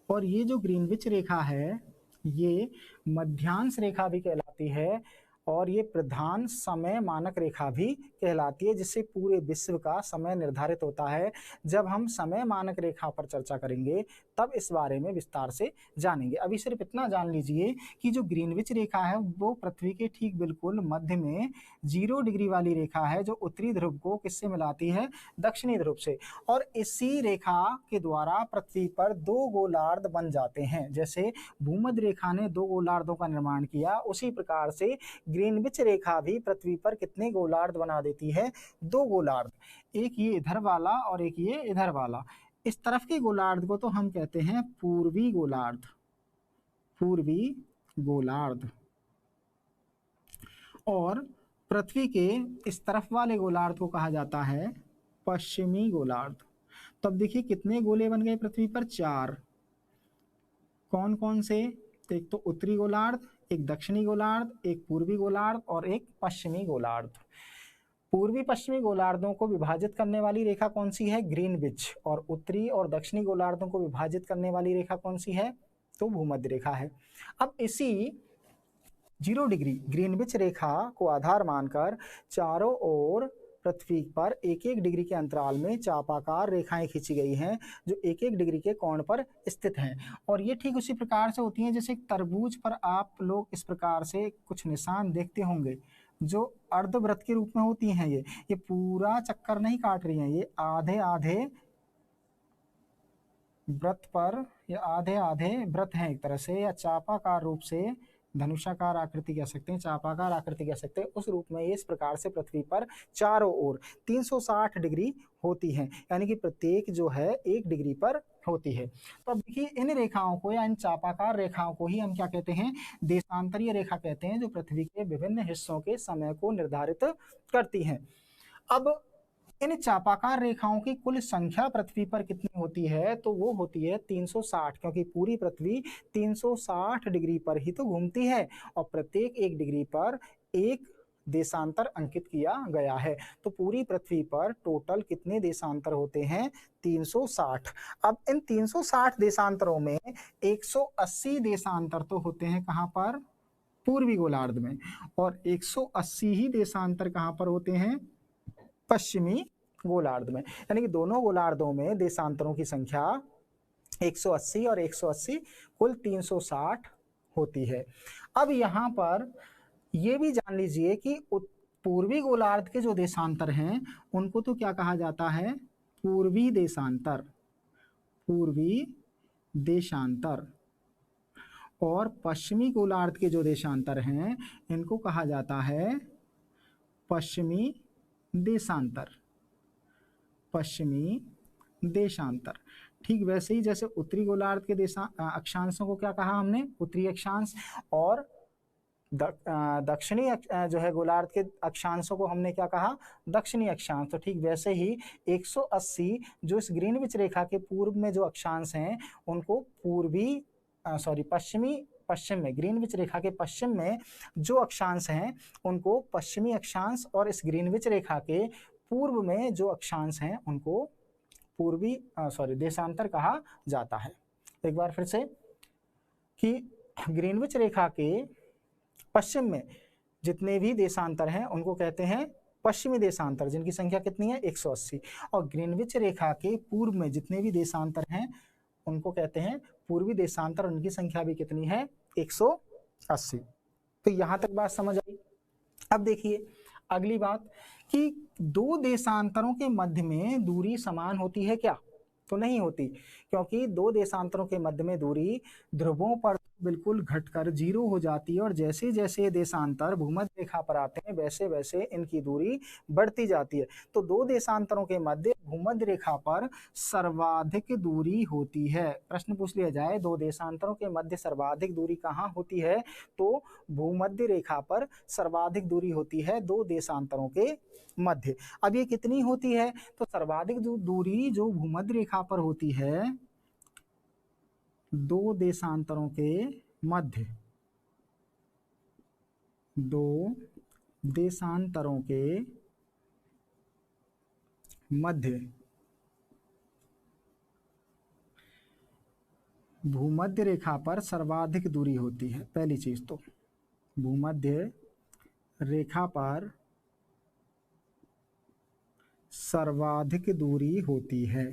और ये जो ग्रीनविच रेखा है, ये मध्यांश रेखा भी कहलाती है, और ये प्रधान समय मानक रेखा भी कहलाती है, जिससे पूरे विश्व का समय निर्धारित होता है। जब हम समय मानक रेखा पर चर्चा करेंगे तब इस बारे में विस्तार से जानेंगे। अभी सिर्फ इतना जान लीजिए कि जो ग्रीनविच रेखा है वो पृथ्वी के ठीक बिल्कुल मध्य में 0 डिग्री वाली रेखा है, जो उत्तरी ध्रुव को किससे मिलाती है? दक्षिणी ध्रुव से। और इसी रेखा के द्वारा पृथ्वी पर 2 गोलार्ध बन जाते हैं। जैसे भूमध्य रेखा ने 2 गोलार्धों का निर्माण किया, उसी प्रकार से ग्रीनविच रेखा भी पृथ्वी पर कितने गोलार्ध बना देती है? 2 गोलार्ध। एक ये इधर वाला और एक ये इधर वाला। इस तरफ के गोलार्ध को तो हम कहते हैं पूर्वी गोलार्ध। पूर्वी गोलार्ध। और पृथ्वी के इस तरफ वाले गोलार्ध को कहा जाता है पश्चिमी गोलार्ध। तो अब देखिए कितने गोले बन गए पृथ्वी पर? 4। कौन कौन से? एक तो उत्तरी गोलार्ध, एक दक्षिणी गोलार्ध, एक पूर्वी गोलार्ध और एक पश्चिमी गोलार्ध। पूर्वी पश्चिमी गोलार्धों को विभाजित करने वाली रेखा कौन सी है? ग्रीनविच। और उत्तरी और दक्षिणी गोलार्धों को विभाजित करने वाली रेखा कौन सी है? तो भूमध्य रेखा है। अब इसी 0 डिग्री ग्रीनविच रेखा को आधार मानकर चारों ओर पृथ्वी पर 1-1 डिग्री के अंतराल में चापाकार रेखाएं खींची गई हैं जो 1-1 डिग्री के कोण पर स्थित हैं। और ये ठीक उसी प्रकार से होती हैं जैसे एक तरबूज पर आप लोग इस प्रकार से कुछ निशान देखते होंगे जो अर्धवृत्त के रूप में होती हैं। ये पूरा चक्कर नहीं काट रही हैं, ये आधे आधे वृत्त पर, ये आधे आधे वृत्त हैं एक तरह से, या चापाकार रूप से, धनुषाकार आकृति कह सकते हैं, चापाकार आकृति कह सकते हैं, उस रूप में ये इस प्रकार से पृथ्वी पर चारों ओर 360 डिग्री होती है, यानी कि प्रत्येक जो है 1 डिग्री पर होती है। तो अब देखिए इन रेखाओं को या इन चापाकार रेखाओं को ही हम क्या कहते हैं? देशांतरीय रेखा कहते हैं, जो पृथ्वी के विभिन्न हिस्सों के समय को निर्धारित करती हैं। अब इन चापाकार रेखाओं की कुल संख्या पृथ्वी पर कितनी होती है? तो वो होती है 360, क्योंकि पूरी पृथ्वी 360 डिग्री पर ही तो घूमती है और प्रत्येक 1 डिग्री पर एक देशांतर अंकित किया गया है। तो पूरी पृथ्वी पर टोटल कितने देशांतर होते हैं? 360। अब इन 360 देशांतरों में 180 देशांतर तो होते हैं कहाँ पर? पूर्वी गोलार्ध में। और 180 ही देशांतर कहाँ पर होते हैं? पश्चिमी गोलार्ध में। यानी कि दोनों गोलार्धों में देशांतरों की संख्या 180 और 180 कुल 360 होती है। अब यहाँ पर ये भी जान लीजिए कि पूर्वी गोलार्ध के जो देशांतर हैं उनको तो क्या कहा जाता है? पूर्वी देशांतर, पूर्वी देशांतर। और पश्चिमी गोलार्ध के जो देशांतर हैं इनको कहा जाता है पश्चिमी देशांतर, पश्चिमी देशांतर। ठीक वैसे ही जैसे उत्तरी गोलार्ध के अक्षांशों को क्या कहा हमने? उत्तरी अक्षांश। और दक्षिणी जो है गोलार्ध के अक्षांशों को हमने क्या कहा? दक्षिणी अक्षांश। तो ठीक वैसे ही 180 जो इस ग्रीनविच रेखा के पूर्व में जो अक्षांश हैं उनको पश्चिम में, ग्रीनविच रेखा के पश्चिम में जो अक्षांश हैं उनको पश्चिमी अक्षांश, और इस ग्रीनविच रेखा के पूर्व में जो अक्षांश हैं उनको देशांतर कहा जाता है। एक बार फिर से कि ग्रीनविच रेखा के पश्चिम में जितने भी देशांतर हैं उनको कहते हैं पश्चिमी देशांतर, जिनकी संख्या कितनी है? 180। और ग्रीनविच रेखा के पूर्व में जितने भी देशांतर हैं उनको कहते हैं पूर्वी देशांतर, उनकी संख्या भी कितनी है? 180। तो यहां तक बात समझ आई। अब देखिए अगली बात कि दो देशांतरों के मध्य में दूरी समान होती है क्या? तो नहीं होती, क्योंकि दो देशांतरों के मध्य में दूरी ध्रुवों पर बिल्कुल घटकर 0 हो जाती है और जैसे जैसे देशांतर भूमध्य रेखा पर आते हैं वैसे वैसे इनकी दूरी बढ़ती जाती है। तो दो देशांतरों के मध्य भूमध्य रेखा पर सर्वाधिक दूरी होती है। प्रश्न पूछ लिया जाए दो देशांतरों के मध्य सर्वाधिक दूरी कहाँ होती है? तो भूमध्य रेखा पर सर्वाधिक दूरी होती है दो देशांतरों के मध्य। अब ये कितनी होती है? तो सर्वाधिक दूरी जो भूमध्य रेखा पर होती है दो देशांतरों के मध्य, दो देशांतरों के मध्य भूमध्य रेखा पर सर्वाधिक दूरी होती है। पहली चीज तो भूमध्य रेखा पर सर्वाधिक दूरी होती है,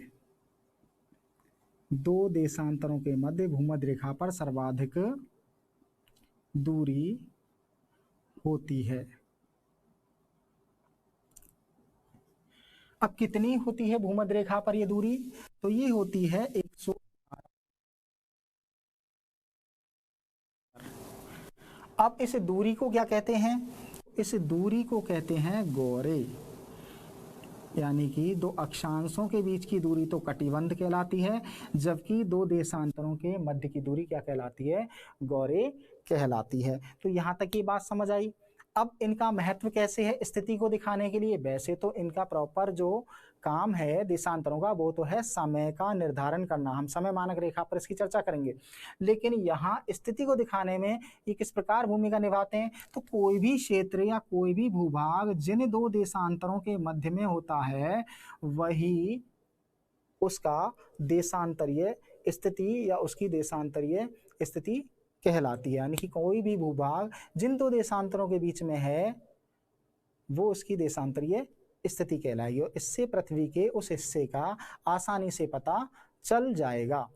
दो देशांतरों के मध्य भूमध्य रेखा पर सर्वाधिक दूरी होती है। अब कितनी होती है भूमध्य रेखा पर ये दूरी? तो ये होती है 100। अब इस दूरी को क्या कहते हैं? इस दूरी को कहते हैं गौरे, यानी कि दो अक्षांशों के बीच की दूरी तो कटिबंध कहलाती है, जबकि दो देशांतरों के मध्य की दूरी क्या कहलाती है? गौरे कहलाती है। तो यहाँ तक ये बात समझ आई। अब इनका महत्व कैसे है स्थिति को दिखाने के लिए? वैसे तो इनका प्रॉपर जो काम है देशांतरों का वो तो है समय का निर्धारण करना, हम समय मानक रेखा पर इसकी चर्चा करेंगे। लेकिन यहाँ स्थिति को दिखाने में ये किस प्रकार भूमिका निभाते हैं? तो कोई भी क्षेत्र या कोई भी भूभाग जिन दो देशांतरों के मध्य में होता है वही उसका देशांतरीय स्थिति या उसकी देशांतरीय स्थिति कहलाती है। यानी कि कोई भी भूभाग जिन दो देशांतरों के बीच में है वो उसकी देशांतरीय स्थिति कहलाएगी और इससे पृथ्वी के उस हिस्से का आसानी से पता चल जाएगा।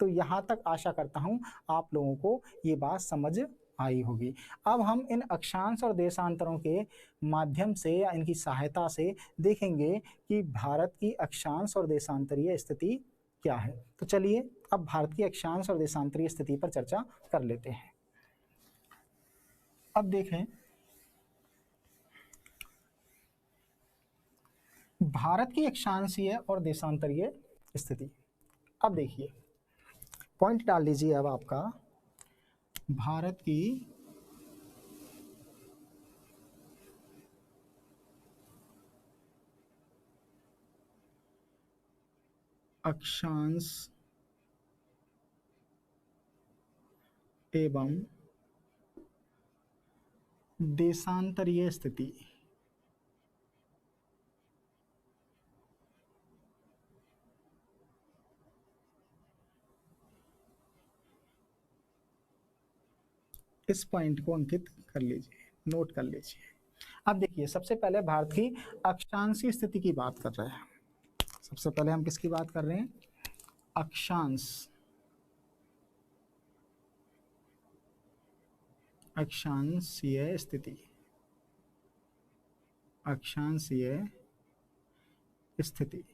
तो यहाँ तक आशा करता हूँ आप लोगों को ये बात समझ आई होगी। अब हम इन अक्षांश और देशांतरों के माध्यम से या इनकी सहायता से देखेंगे कि भारत की अक्षांश और देशांतरीय स्थिति क्या है। तो चलिए अब भारत की अक्षांश और देशांतरीय स्थिति पर चर्चा कर लेते हैं। अब देखें भारत की अक्षांशीय और देशांतरीय स्थिति। अब देखिए पॉइंट डाल लीजिए अब आपका, भारत की अक्षांश एवं देशांतरीय स्थिति। इस पॉइंट को अंकित कर लीजिए, नोट कर लीजिए। अब देखिए सबसे पहले भारत की अक्षांशीय स्थिति की बात कर रहे हैं। सबसे पहले हम किसकी बात कर रहे हैं? अक्षांशीय स्थिति। अक्षांशीय स्थिति।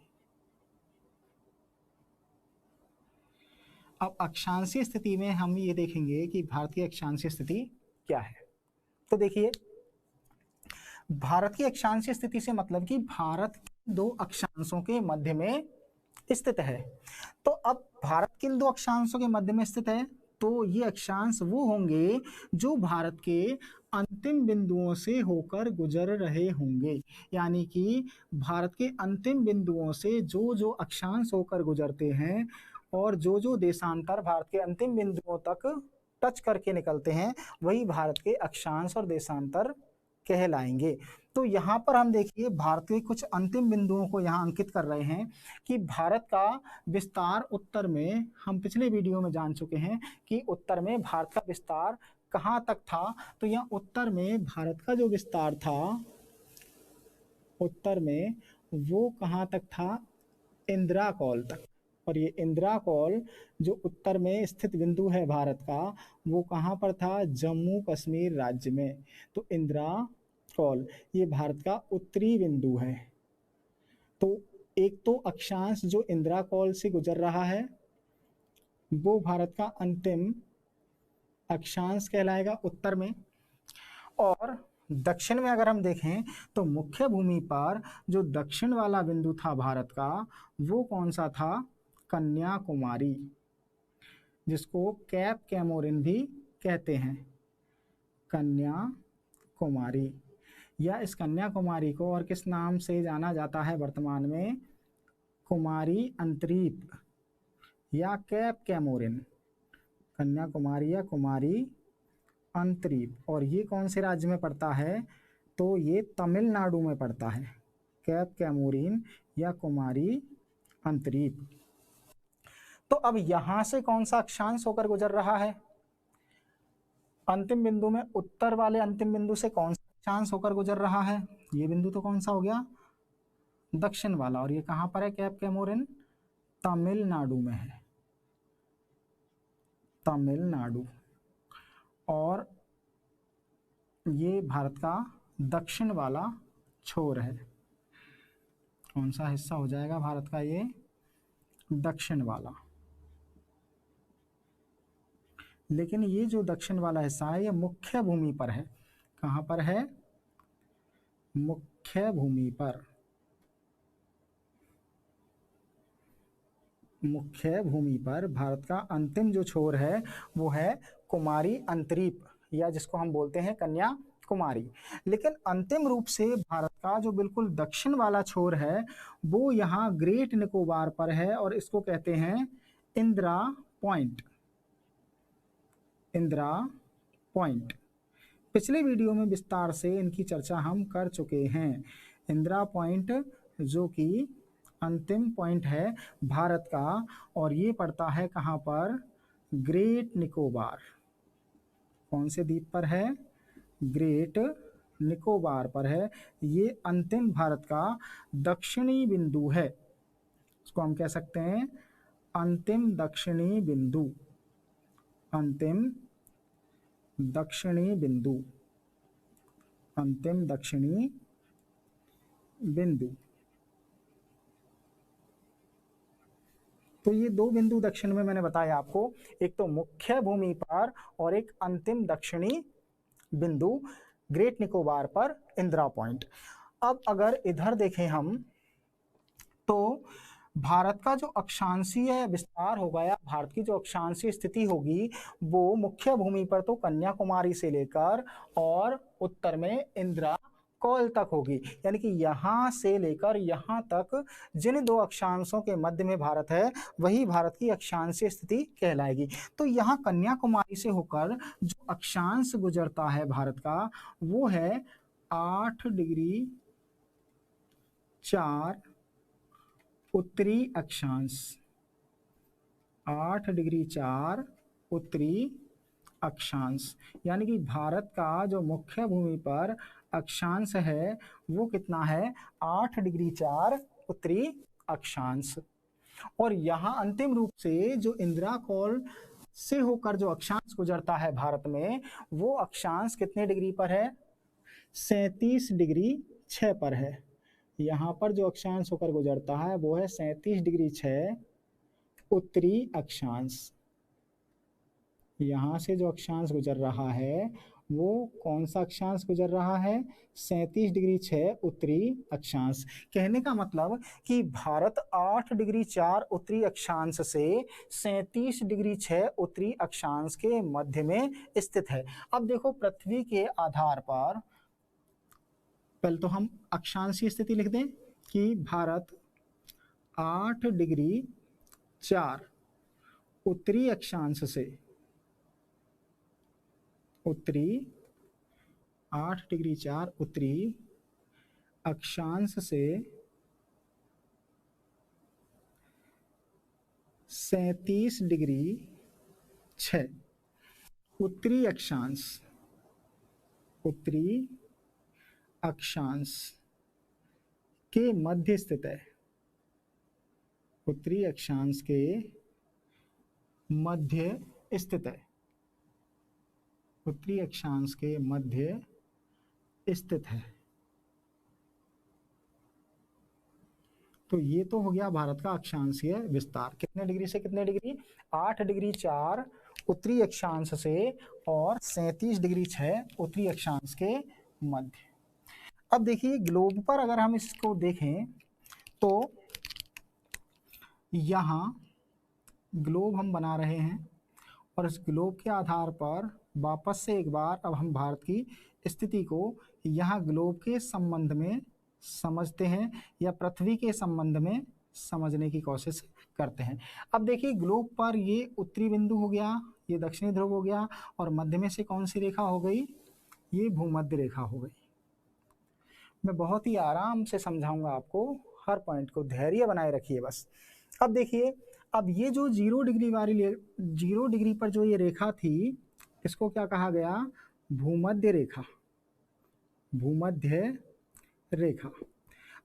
अब अक्षांशीय स्थिति में हम ये देखेंगे कि भारत की अक्षांशीय स्थिति क्या है। तो देखिए भारत की अक्षांशीय स्थिति से मतलब कि भारत दो अक्षांशों के मध्य में स्थित है। तो अब भारत किन दो अक्षांशों के मध्य में स्थित है? तो ये अक्षांश वो होंगे जो भारत के अंतिम बिंदुओं से होकर गुजर रहे होंगे। यानी कि भारत के अंतिम बिंदुओं से जो जो अक्षांश होकर गुजरते हैं और जो जो देशांतर भारत के अंतिम बिंदुओं तक टच करके निकलते हैं वही भारत के अक्षांश और देशांतर कहलाएंगे। तो यहाँ पर हम देखिए भारत के कुछ अंतिम बिंदुओं को यहाँ अंकित कर रहे हैं कि भारत का विस्तार उत्तर में, हम पिछले वीडियो में जान चुके हैं कि उत्तर में भारत का विस्तार कहाँ तक था। तो यहाँ उत्तर में भारत का जो विस्तार था उत्तर में वो कहाँ तक था? इंदिरा कौल तक। और ये इंदिरा कौल जो उत्तर में स्थित बिंदु है भारत का वो कहाँ पर था? जम्मू कश्मीर राज्य में। तो इंदिरा कौल ये भारत का उत्तरी बिंदु है। तो एक तो अक्षांश जो इंदिरा कौल से गुजर रहा है वो भारत का अंतिम अक्षांश कहलाएगा उत्तर में। और दक्षिण में अगर हम देखें तो मुख्य भूमि पर जो दक्षिण वाला बिंदु था भारत का वो कौन सा था? कन्याकुमारी, जिसको कैप कैमोरिन भी कहते हैं। कन्याकुमारी, या इस कन्याकुमारी को और किस नाम से जाना जाता है वर्तमान में? कुमारी अंतरीप या कैप कैमोरिन। कन्याकुमारी या कुमारी अंतरीप। और ये कौन से राज्य में पड़ता है? तो ये तमिलनाडु में पड़ता है। कैप कैमोरिन या कुमारी अंतरीप। तो अब यहां से कौन सा अक्षांश होकर गुजर रहा है? अंतिम बिंदु में उत्तर वाले अंतिम बिंदु से कौन सा अक्षांश होकर गुजर रहा है? ये बिंदु तो कौन सा हो गया? दक्षिण वाला। और ये कहां पर है कैप कैमोरिन? तमिलनाडु में है। तमिलनाडु। और ये भारत का दक्षिण वाला छोर है। कौन सा हिस्सा हो जाएगा भारत का? ये दक्षिण वाला। लेकिन ये जो दक्षिण वाला हिस्सा है ये मुख्य भूमि पर है। कहां पर है? मुख्य भूमि पर। मुख्य भूमि पर भारत का अंतिम जो छोर है वो है कुमारी अंतरीप, या जिसको हम बोलते हैं कुमारी। लेकिन अंतिम रूप से भारत का जो बिल्कुल दक्षिण वाला छोर है वो यहाँ ग्रेट निकोबार पर है और इसको कहते हैं इंदिरा पॉइंट। इंदिरा पॉइंट पिछले वीडियो में विस्तार से इनकी चर्चा हम कर चुके हैं। इंदिरा पॉइंट जो कि अंतिम पॉइंट है भारत का और ये पड़ता है कहाँ पर, ग्रेट निकोबार। कौन से द्वीप पर है, ग्रेट निकोबार पर है। ये अंतिम भारत का दक्षिणी बिंदु है, इसको हम कह सकते हैं अंतिम दक्षिणी बिंदु। अंतिम दक्षिणी बिंदु, अंतिम दक्षिणी बिंदु। तो ये दो बिंदु दक्षिण में मैंने बताया आपको, एक तो मुख्य भूमि पर और एक अंतिम दक्षिणी बिंदु ग्रेट निकोबार पर इंदिरा पॉइंट। अब अगर इधर देखें हम तो भारत का जो अक्षांशीय विस्तार होगा या भारत की जो अक्षांशीय स्थिति होगी वो मुख्य भूमि पर तो कन्याकुमारी से लेकर और उत्तर में इंदिरा कौल तक होगी। यानी कि यहाँ से लेकर यहाँ तक जिन दो अक्षांशों के मध्य में भारत है वही भारत की अक्षांशीय स्थिति कहलाएगी। तो यहाँ कन्याकुमारी से होकर जो अक्षांश गुजरता है भारत का वो है 8 डिग्री 4 उत्तरी अक्षांश। 8 डिग्री 4 उत्तरी अक्षांश, यानी कि भारत का जो मुख्य भूमि पर अक्षांश है वो कितना है, 8 डिग्री 4 उत्तरी अक्षांश। और यहाँ अंतिम रूप से जो इंदिरा कौल से होकर जो अक्षांश गुजरता है भारत में वो अक्षांश कितने डिग्री पर है, 37 डिग्री 6 पर है। यहाँ पर जो अक्षांश होकर गुजरता है वो है 37 डिग्री 6 उत्तरी अक्षांश। यहाँ से जो अक्षांश गुजर रहा है वो कौन सा अक्षांश गुजर रहा है, 37 डिग्री 6 उत्तरी अक्षांश। कहने का मतलब कि भारत 8 डिग्री 4 उत्तरी अक्षांश से 37 डिग्री 6 उत्तरी अक्षांश के मध्य में स्थित है। अब देखो पृथ्वी के आधार पर पहले तो हम अक्षांशीय स्थिति लिख दें कि भारत 8 डिग्री 4 उत्तरी अक्षांश से, उत्तरी 8 डिग्री 4 उत्तरी अक्षांश से 37 डिग्री 6 उत्तरी अक्षांश, उत्तरी अक्षांश के मध्य स्थित है। उत्तरी अक्षांश के मध्य स्थित है, उत्तरी अक्षांश के मध्य स्थित है। तो ये तो हो गया भारत का अक्षांशीय विस्तार। कितने डिग्री से कितने डिग्री, 8 डिग्री 4 उत्तरी अक्षांश से और 37 डिग्री 6 उत्तरी अक्षांश के मध्य। अब देखिए ग्लोब पर अगर हम इसको देखें तो यहाँ ग्लोब हम बना रहे हैं और इस ग्लोब के आधार पर वापस से एक बार अब हम भारत की स्थिति को यहाँ ग्लोब के संबंध में समझते हैं या पृथ्वी के संबंध में समझने की कोशिश करते हैं। अब देखिए ग्लोब पर ये उत्तरी बिंदु हो गया, ये दक्षिणी ध्रुव हो गया और मध्य में से कौन सी रेखा हो गई, ये भूमध्य रेखा हो गई। मैं बहुत ही आराम से समझाऊंगा आपको, हर पॉइंट को धैर्य बनाए रखिए बस। अब देखिए, अब ये जो 0 डिग्री वाली 0 डिग्री पर जो ये रेखा थी इसको क्या कहा गया, भूमध्य रेखा। भूमध्य रेखा।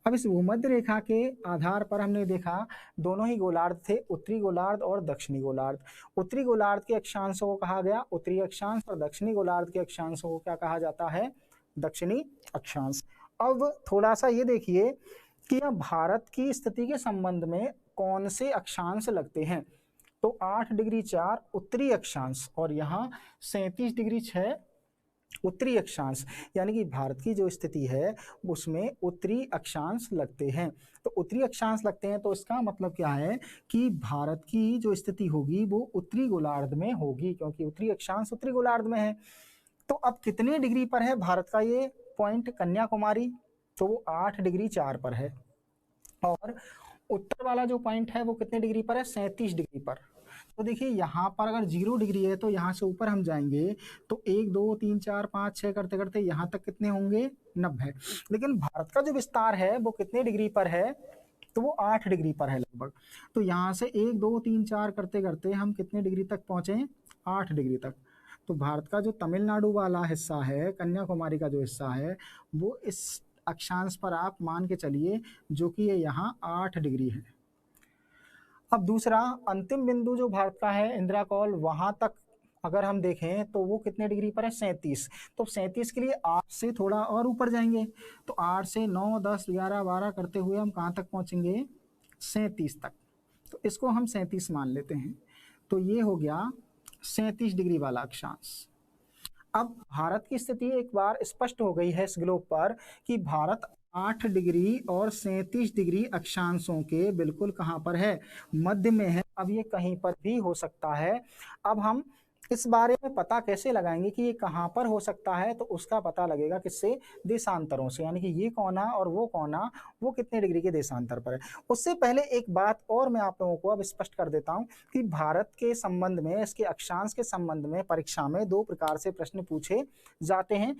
अब इस भूमध्य रेखा के आधार पर हमने देखा दोनों ही गोलार्ध थे, उत्तरी गोलार्ध और दक्षिणी गोलार्ध। उत्तरी गोलार्ध के अक्षांशों को कहा गया उत्तरी अक्षांश और दक्षिणी गोलार्ध के अक्षांशों को क्या कहा जाता है, दक्षिणी अक्षांश। अब थोड़ा सा ये देखिए कि यहाँ भारत की स्थिति के संबंध में कौन से अक्षांश लगते हैं। तो 8 डिग्री 4 उत्तरी अक्षांश और यहाँ 37 डिग्री 6 उत्तरी अक्षांश, यानी कि भारत की जो स्थिति है उसमें उत्तरी अक्षांश लगते हैं। तो उत्तरी अक्षांश लगते हैं तो इसका मतलब क्या है कि भारत की जो स्थिति होगी वो उत्तरी गोलार्ध में होगी, क्योंकि उत्तरी अक्षांश उत्तरी गोलार्ध में है। तो अब कितने डिग्री पर है भारत का ये पॉइंट कन्याकुमारी, तो वो 8 डिग्री 4 पर है। और उत्तर वाला जो पॉइंट है वो कितने डिग्री पर है, 37 डिग्री पर। तो देखिए यहाँ पर अगर 0 डिग्री है तो यहाँ से ऊपर हम जाएंगे तो 1 2 3 4 5 6 करते करते यहाँ तक कितने होंगे, 90। लेकिन भारत का जो विस्तार है वो कितने डिग्री पर है, तो वो 8 डिग्री पर है लगभग। तो यहाँ से 1 2 3 4 करते करते हम कितने डिग्री तक पहुंचे, 8 डिग्री तक। तो भारत का जो तमिलनाडु वाला हिस्सा है, कन्याकुमारी का जो हिस्सा है, वो इस अक्षांश पर आप मान के चलिए जो कि ये यहाँ 8 डिग्री है। अब दूसरा अंतिम बिंदु जो भारत का है इंदिरा कॉल, वहां तक अगर हम देखें तो वो कितने डिग्री पर है, 37। तो 37 के लिए 8 से थोड़ा और ऊपर जाएंगे, तो 8 से 9 10 11 12 करते हुए हम कहाँ तक पहुंचेंगे, 37 तक। तो इसको हम 37 मान लेते हैं। तो ये हो गया 37 डिग्री वाला अक्षांश। अब भारत की स्थिति एक बार स्पष्ट हो गई है इस ग्लोब पर कि भारत 8 डिग्री और 37 डिग्री अक्षांशों के बिल्कुल कहाँ पर है, मध्य में है। अब ये कहीं पर भी हो सकता है। अब हम इस बारे में पता कैसे लगाएंगे कि ये कहाँ पर हो सकता है, तो उसका पता लगेगा किससे, देशांतरों से, यानी कि ये कोना और वो कोना वो कितने डिग्री के देशांतर पर है। उससे पहले एक बात और मैं आप लोगों को अब स्पष्ट कर देता हूं कि भारत के संबंध में, इसके अक्षांश के संबंध में परीक्षा में 2 प्रकार से प्रश्न पूछे जाते हैं,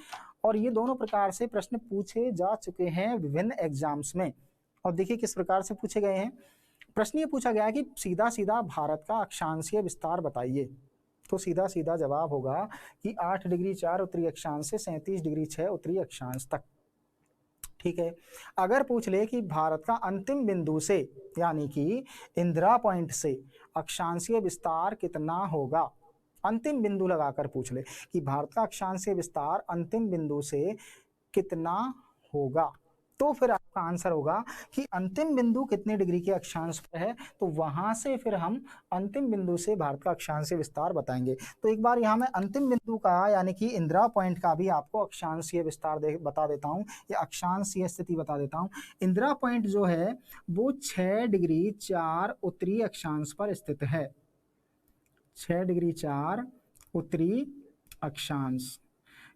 और ये दोनों प्रकार से प्रश्न पूछे जा चुके हैं विभिन्न एग्जाम्स में। और देखिए किस प्रकार से पूछे गए हैं। प्रश्न ये पूछा गया है कि सीधा सीधा भारत का अक्षांशीय विस्तार बताइए। तो सीधा सीधा जवाब होगा कि 8 डिग्री 4 उत्तरी अक्षांश से 37 डिग्री 6 उत्तरी अक्षांश तक। ठीक है। अगर पूछ ले कि भारत का अंतिम बिंदु से, यानी कि इंदिरा पॉइंट से अक्षांशीय विस्तार कितना होगा, अंतिम बिंदु लगाकर पूछ ले कि भारत का अक्षांशीय विस्तार अंतिम बिंदु से कितना होगा, तो फिर आपका आंसर होगा कि अंतिम बिंदु कितने डिग्री के अक्षांश पर है, तो वहां से फिर हम अंतिम बिंदु से भारत का अक्षांशीय विस्तार बताएंगे। तो एक बार यहाँ मैं अंतिम बिंदु का यानी कि इंदिरा पॉइंट का भी आपको अक्षांशीय विस्तार बता देता हूँ, या अक्षांशीय स्थिति बता देता हूँ। इंदिरा पॉइंट जो है वो 6 डिग्री 4 उत्तरी अक्षांश पर स्थित है, 6 डिग्री 4 उत्तरी अक्षांश।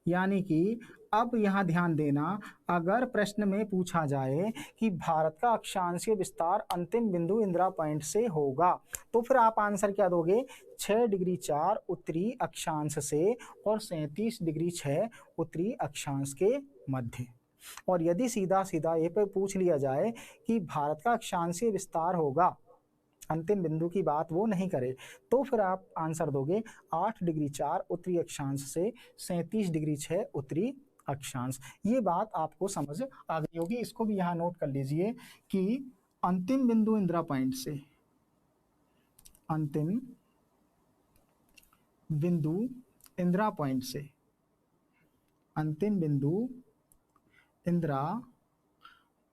यानी कि अब यहाँ ध्यान देना, अगर प्रश्न में पूछा जाए कि भारत का अक्षांशीय विस्तार अंतिम बिंदु इंदिरा पॉइंट से होगा, तो फिर आप आंसर क्या दोगे, 6 डिग्री 4 उत्तरी अक्षांश से और 37 डिग्री 6 उत्तरी अक्षांश के मध्य। और यदि सीधा सीधा ये पे पूछ लिया जाए कि भारत का अक्षांशीय विस्तार होगा, अंतिम बिंदु की बात वो नहीं करे, तो फिर आप आंसर दोगे 8 डिग्री 4 उत्तरी अक्षांश से 37 डिग्री 6 उत्तरी अक्षांश। ये बात आपको समझ आ गई होगी। इसको भी यहाँ नोट कर लीजिए कि अंतिम बिंदु इंदिरा पॉइंट से, अंतिम बिंदु इंदिरा पॉइंट से, अंतिम बिंदु इंदिरा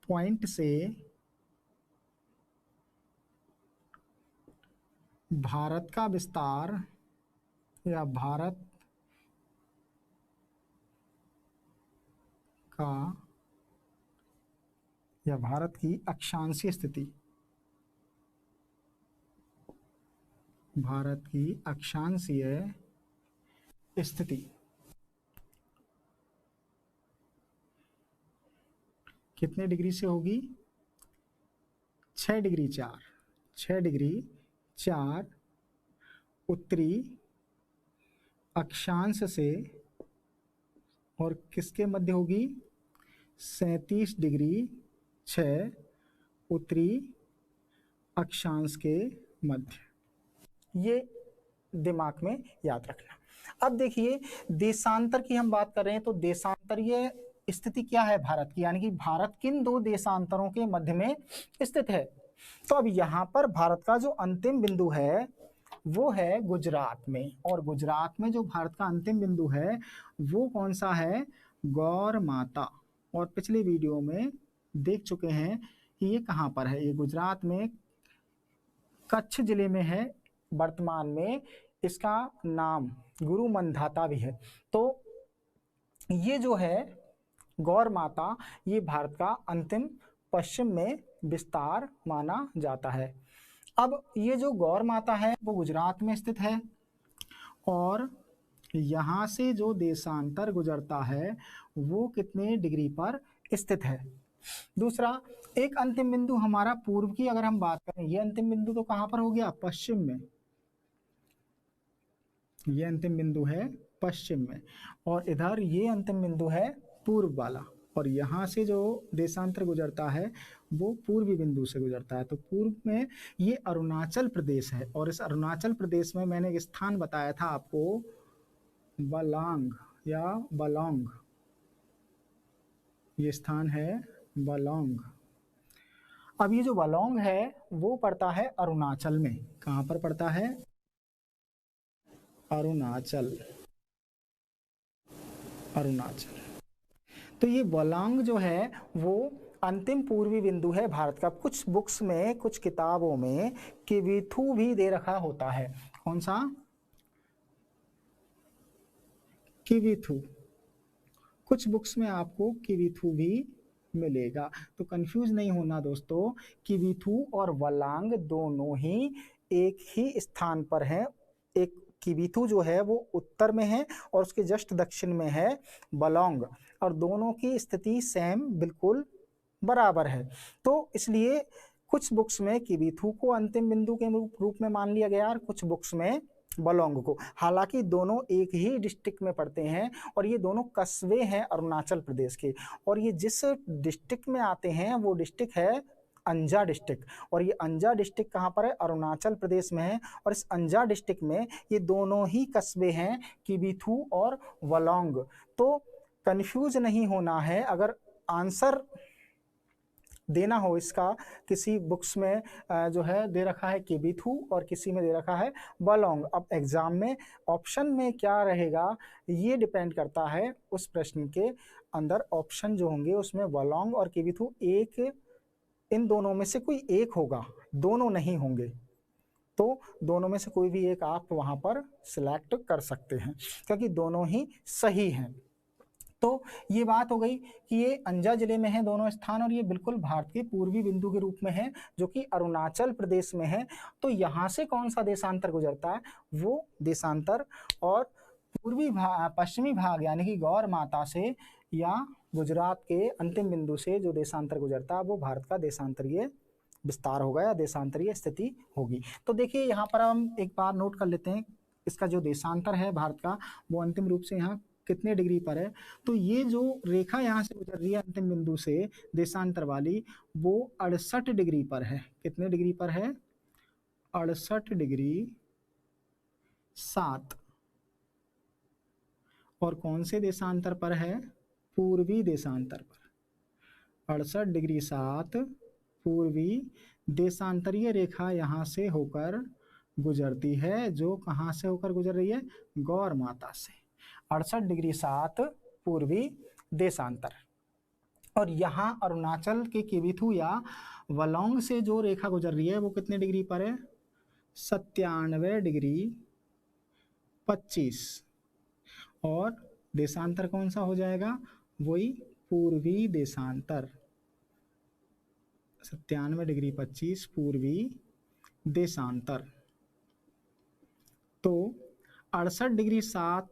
पॉइंट से भारत का विस्तार या भारत का या भारत की अक्षांशीय स्थिति, भारत की अक्षांशीय स्थिति कितने डिग्री से होगी, 6 डिग्री 4, 6 डिग्री 4 उत्तरी अक्षांश से, और किसके मध्य होगी, 37 डिग्री 6 उत्तरी अक्षांश के मध्य। ये दिमाग में याद रखना। अब देखिए देशांतर की हम बात कर रहे हैं, तो देशांतरीय स्थिति क्या है भारत की, यानी कि भारत किन 2 देशांतरों के मध्य में स्थित है। तो अब यहाँ पर भारत का जो अंतिम बिंदु है वो है गुजरात में, और गुजरात में जो भारत का अंतिम बिंदु है वो कौन सा है, गौर माता। और पिछले वीडियो में देख चुके हैं कि ये कहाँ पर है, ये गुजरात में कच्छ जिले में है। वर्तमान में इसका नाम गुरु मंधाता भी है। तो ये जो है गौर माता, ये भारत का अंतिम पश्चिम में विस्तार माना जाता है। अब ये जो गौर माता है वो गुजरात में स्थित है, और यहां से जो देशांतर गुजरता है वो कितने डिग्री पर स्थित है। दूसरा, एक अंतिम बिंदु हमारा पूर्व की अगर हम बात करें, ये अंतिम बिंदु तो कहां पर हो गया, पश्चिम में। ये अंतिम बिंदु है पश्चिम में, और इधर ये अंतिम बिंदु है पूर्व वाला, और यहाँ से जो देशांतर गुजरता है वो पूर्वी बिंदु से गुजरता है। तो पूर्व में ये अरुणाचल प्रदेश है, और इस अरुणाचल प्रदेश में मैंने एक स्थान बताया था आपको, बलांग या बलोंग, ये स्थान है बलोंग। अब ये जो बलोंग है वो पड़ता है अरुणाचल में। कहां पर पड़ता है, अरुणाचल, अरुणाचल। तो ये बलांग जो है वो अंतिम पूर्वी बिंदु है भारत का। कुछ बुक्स में, कुछ किताबों में किविथु भी दे रखा होता है। कौन सा, किविथु। कुछ बुक्स में आपको किविथु भी मिलेगा, तो कंफ्यूज नहीं होना दोस्तों। किविथु और वलांग दोनों ही एक ही स्थान पर हैं। एक किविथु जो है वो उत्तर में है और उसके जस्ट दक्षिण में है बलोंग, और दोनों की स्थिति सेम बिल्कुल बराबर है। तो इसलिए कुछ बुक्स में किविथु को अंतिम बिंदु के रूप में मान लिया गया और कुछ बुक्स में बलोंग को। हालांकि दोनों एक ही डिस्ट्रिक्ट में पड़ते हैं और ये दोनों कस्बे हैं अरुणाचल प्रदेश के, और ये जिस डिस्ट्रिक्ट में आते हैं वो डिस्ट्रिक्ट है अंजा डिस्ट्रिक्ट, और ये अंजा डिस्ट्रिक्ट कहाँ पर है, अरुणाचल प्रदेश में है। और इस अंजा डिस्ट्रिक्ट में ये दोनों ही कस्बे हैं, किविथु और वलोंग। तो कंफ्यूज नहीं होना है। अगर आंसर देना हो इसका, किसी बुक्स में जो है दे रखा है किविथु और किसी में दे रखा है बलोंग, अब एग्जाम में ऑप्शन में क्या रहेगा ये डिपेंड करता है उस प्रश्न के अंदर। ऑप्शन जो होंगे उसमें बलोंग और किविथु, एक इन दोनों में से कोई एक होगा, दोनों नहीं होंगे। तो दोनों में से कोई भी एक आप वहां पर सिलेक्ट कर सकते हैं, क्योंकि दोनों ही सही हैं। तो ये बात हो गई कि ये अंजा जिले में है दोनों स्थान, और ये बिल्कुल भारत के पूर्वी बिंदु के रूप में है जो कि अरुणाचल प्रदेश में है। तो यहाँ से कौन सा देशांतर गुजरता है, वो देशांतर, और पूर्वी पश्चिमी भाग यानी कि गौर माता से या गुजरात के अंतिम बिंदु से जो देशांतर गुजरता है वो भारत का देशांतरीय विस्तार होगा या देशांतरीय स्थिति होगी। तो देखिए यहाँ पर हम एक बार नोट कर लेते हैं, इसका जो देशांतर है भारत का वो अंतिम रूप से यहाँ कितने डिग्री पर है। तो ये जो रेखा यहाँ से गुजर रही है अंतिम बिंदु से देशांतर वाली, वो 68 डिग्री पर है। कितने डिग्री पर है, 68 डिग्री 7। और कौन से देशांतर पर है, पूर्वी देशांतर पर। 68 डिग्री 7 पूर्वी देशांतरीय रेखा यहाँ से होकर गुजरती है, जो कहाँ से होकर गुजर रही है, गौर माता से। 68 डिग्री 7 पूर्वी देशांतर। और यहाँ अरुणाचल के किविथु या वलोंग से जो रेखा गुजर रही है वो कितने डिग्री पर है, 97 डिग्री 25। और देशांतर कौन सा हो जाएगा, वही पूर्वी देशांतर, 97 डिग्री 25 पूर्वी देशांतर। तो 68 डिग्री 7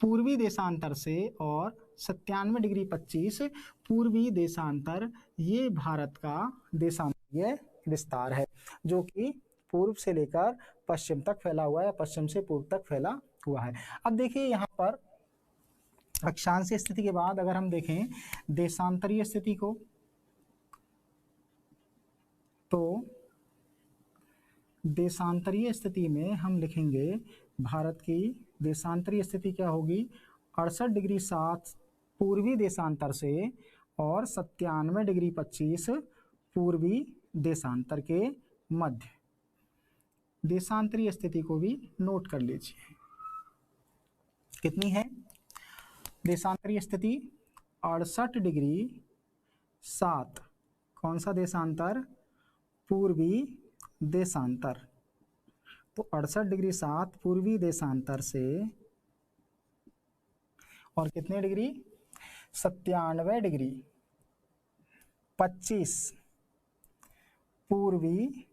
पूर्वी देशांतर से और 97 डिग्री 25 पूर्वी देशांतर, ये भारत का देशांतरीय विस्तार है जो कि पूर्व से लेकर पश्चिम तक फैला हुआ है, पश्चिम से पूर्व तक फैला हुआ है। अब देखिए यहाँ पर अक्षांशीय स्थिति के बाद अगर हम देखें देशांतरीय स्थिति को, तो देशांतरीय स्थिति में हम लिखेंगे भारत की देशांतरीय स्थिति क्या होगी, 68 डिग्री 7 पूर्वी देशांतर से और 97 डिग्री 25 पूर्वी देशांतर के मध्य। देशांतरीय स्थिति को भी नोट कर लीजिए, कितनी है देशांतरीय स्थिति, 68 डिग्री 7, कौन सा देशांतर, पूर्वी देशांतर। तो 68 डिग्री 7 पूर्वी देशांतर से और कितने डिग्री, 97 डिग्री 25 पूर्वी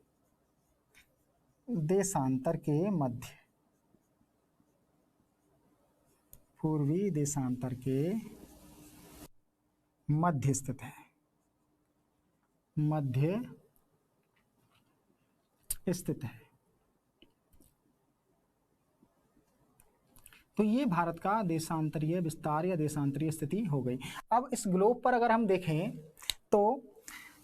देशांतर के मध्य। पूर्वी देशांतर के मध्य स्थित है, मध्य स्थित है। तो ये भारत का देशांतरीय विस्तार या देशांतरीय स्थिति हो गई। अब इस ग्लोब पर अगर हम देखें तो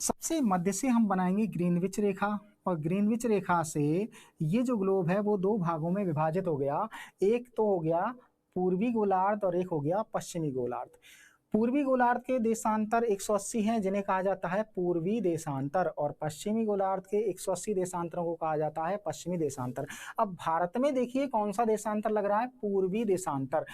सबसे मध्य से हम बनाएंगे ग्रीनविच रेखा, और ग्रीनविच रेखा से ये जो ग्लोब है वो दो भागों में विभाजित हो गया। एक तो हो गया पूर्वी गोलार्ध और एक हो गया पश्चिमी गोलार्ध। पूर्वी गोलार्ध के देशांतर 180 हैं जिन्हें कहा जाता है पूर्वी देशांतर, और पश्चिमी गोलार्ध के 180 देशांतरों को कहा जाता है पश्चिमी देशांतर। अब भारत में देखिए कौन सा देशांतर लग रहा है, पूर्वी देशांतर,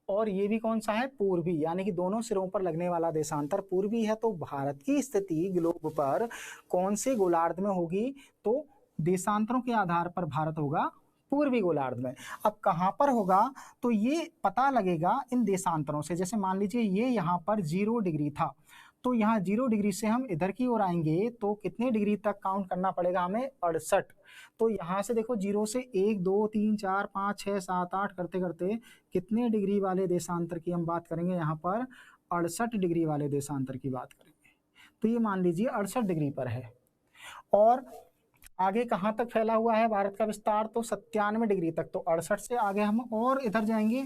और ये भी कौन सा है, पूर्वी, यानी कि दोनों सिरों पर लगने वाला देशांतर पूर्वी है। तो भारत की स्थिति ग्लोब पर कौन से गोलार्ध में होगी, तो देशांतरों के आधार पर भारत होगा पूर्वी गोलार्ध में। अब कहां पर होगा, तो ये पता लगेगा इन देशांतरों से। जैसे मान लीजिए ये यहाँ पर 0 डिग्री था, तो यहाँ 0 डिग्री से हम इधर की ओर आएंगे तो कितने डिग्री तक काउंट करना पड़ेगा हमें, 68। तो यहाँ से देखो 0 से 1 2 3 4 5 6 7 8 करते करते कितने डिग्री वाले देशांतर की हम बात करेंगे, यहाँ पर 68 डिग्री वाले देशांतर की बात करेंगे। तो ये मान लीजिए 68 डिग्री पर है। और आगे कहाँ तक फैला हुआ है भारत का विस्तार, तो 97 डिग्री तक। तो 68 से आगे हम और इधर जाएंगे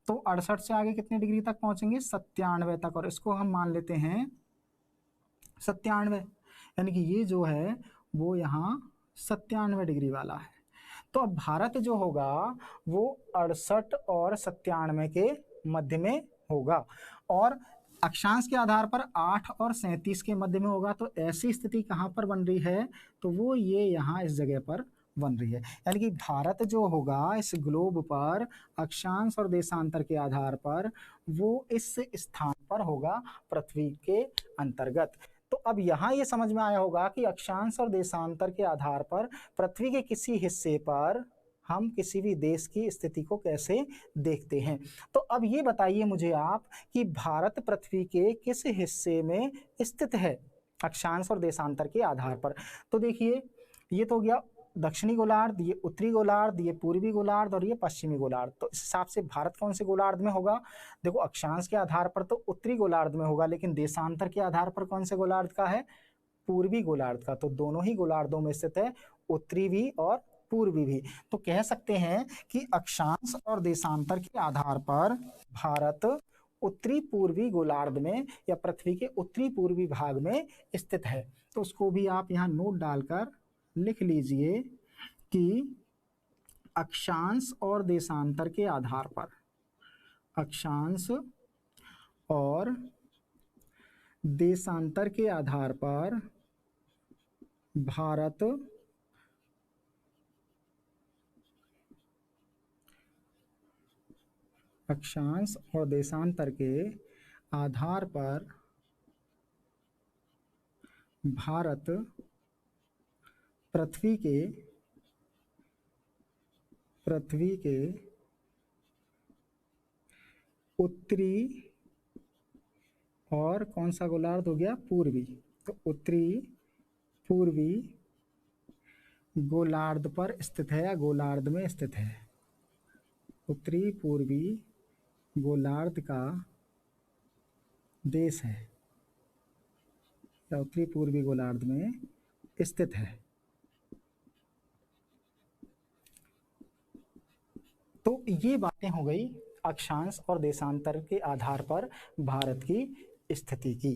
तो 68 से आगे कितने डिग्री तक पहुंचेंगे, 97 तक, और इसको हम मान लेते हैं 97, यानी कि ये जो है वो यहाँ 97 डिग्री वाला है। तो अब भारत जो होगा वो 68 और 97 के मध्य में होगा, और अक्षांश के आधार पर 8 और 37 के मध्य में होगा। तो ऐसी स्थिति कहाँ पर बन रही है, तो वो ये यहाँ इस जगह पर बन रही है। यानी कि भारत जो होगा इस ग्लोब पर अक्षांश और देशांतर के आधार पर वो इस स्थान पर होगा पृथ्वी के अंतर्गत। तो अब यहाँ ये समझ में आया होगा कि अक्षांश और देशांतर के आधार पर पृथ्वी के किसी हिस्से पर हम किसी भी देश की स्थिति को कैसे देखते हैं। तो अब ये बताइए मुझे आप कि भारत पृथ्वी के किस हिस्से में स्थित है अक्षांश और देशांतर के आधार पर। तो देखिए ये तो हो गया दक्षिणी गोलार्ध, ये उत्तरी गोलार्ध, ये पूर्वी गोलार्ध और ये पश्चिमी गोलार्ध। तो इस हिसाब से भारत कौन से गोलार्ध में होगा, देखो अक्षांश के आधार पर तो उत्तरी गोलार्ध में होगा, लेकिन देशांतर के आधार पर कौन से गोलार्ध का है, पूर्वी गोलार्ध का। तो दोनों ही गोलार्धों में स्थित है, उत्तरी भी और पूर्वी भी। तो कह सकते हैं कि अक्षांश और देशांतर के आधार पर भारत उत्तरी पूर्वी गोलार्ध में या पृथ्वी के उत्तरी पूर्वी भाग में स्थित है। तो उसको भी आप यहाँ नोट डालकर लिख लीजिए कि अक्षांश और देशांतर के आधार पर, अक्षांश और देशांतर के आधार पर भारत अक्षांश और देशांतर के आधार पर भारत पृथ्वी के उत्तरी और कौन सा गोलार्ध हो गया, पूर्वी। तो उत्तरी पूर्वी गोलार्ध पर स्थित है या गोलार्ध में स्थित है, उत्तरी पूर्वी गोलार्ध का देश है या उत्तरी पूर्वी गोलार्ध में स्थित है। तो ये बातें हो गई अक्षांश और देशांतर के आधार पर भारत की स्थिति की।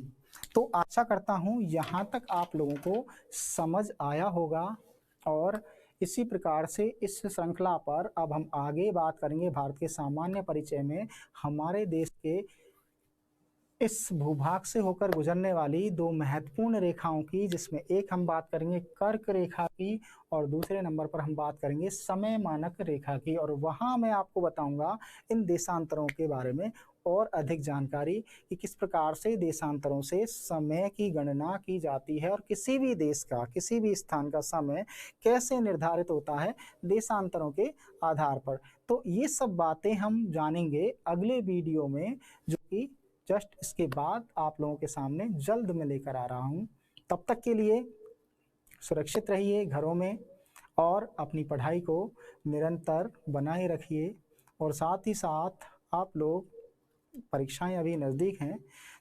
तो आशा करता हूं यहां तक आप लोगों को समझ आया होगा, और इसी प्रकार से इस श्रृंखला पर अब हम आगे बात करेंगे भारत के सामान्य परिचय में हमारे देश के इस भूभाग से होकर गुजरने वाली दो महत्वपूर्ण रेखाओं की, जिसमें एक हम बात करेंगे कर्क रेखा की और दूसरे नंबर पर हम बात करेंगे समय मानक रेखा की। और वहां मैं आपको बताऊंगा इन देशांतरों के बारे में और अधिक जानकारी कि किस प्रकार से देशांतरों से समय की गणना की जाती है और किसी भी देश का, किसी भी स्थान का समय कैसे निर्धारित होता है देशांतरों के आधार पर। तो ये सब बातें हम जानेंगे अगले वीडियो में, जो कि जस्ट इसके बाद आप लोगों के सामने जल्द में लेकर आ रहा हूं। तब तक के लिए सुरक्षित रहिए घरों में और अपनी पढ़ाई को निरंतर बनाए रखिए, और साथ ही साथ आप लोग परीक्षाएं अभी नज़दीक हैं,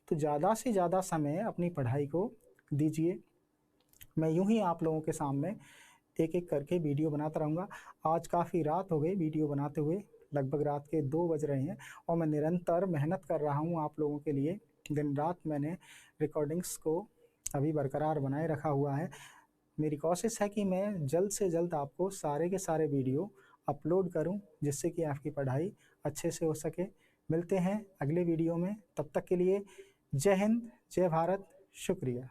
तो ज़्यादा से ज़्यादा समय अपनी पढ़ाई को दीजिए। मैं यूं ही आप लोगों के सामने एक एक करके वीडियो बनाता रहूँगा। आज काफ़ी रात हो गई वीडियो बनाते हुए, लगभग रात के 2 बज रहे हैं और मैं निरंतर मेहनत कर रहा हूँ आप लोगों के लिए। दिन रात मैंने रिकॉर्डिंग्स को अभी बरकरार बनाए रखा हुआ है। मेरी कोशिश है कि मैं जल्द से जल्द आपको सारे के सारे वीडियो अपलोड करूं, जिससे कि आपकी पढ़ाई अच्छे से हो सके। मिलते हैं अगले वीडियो में, तब तक के लिए जय हिंद, जय भारत, शुक्रिया।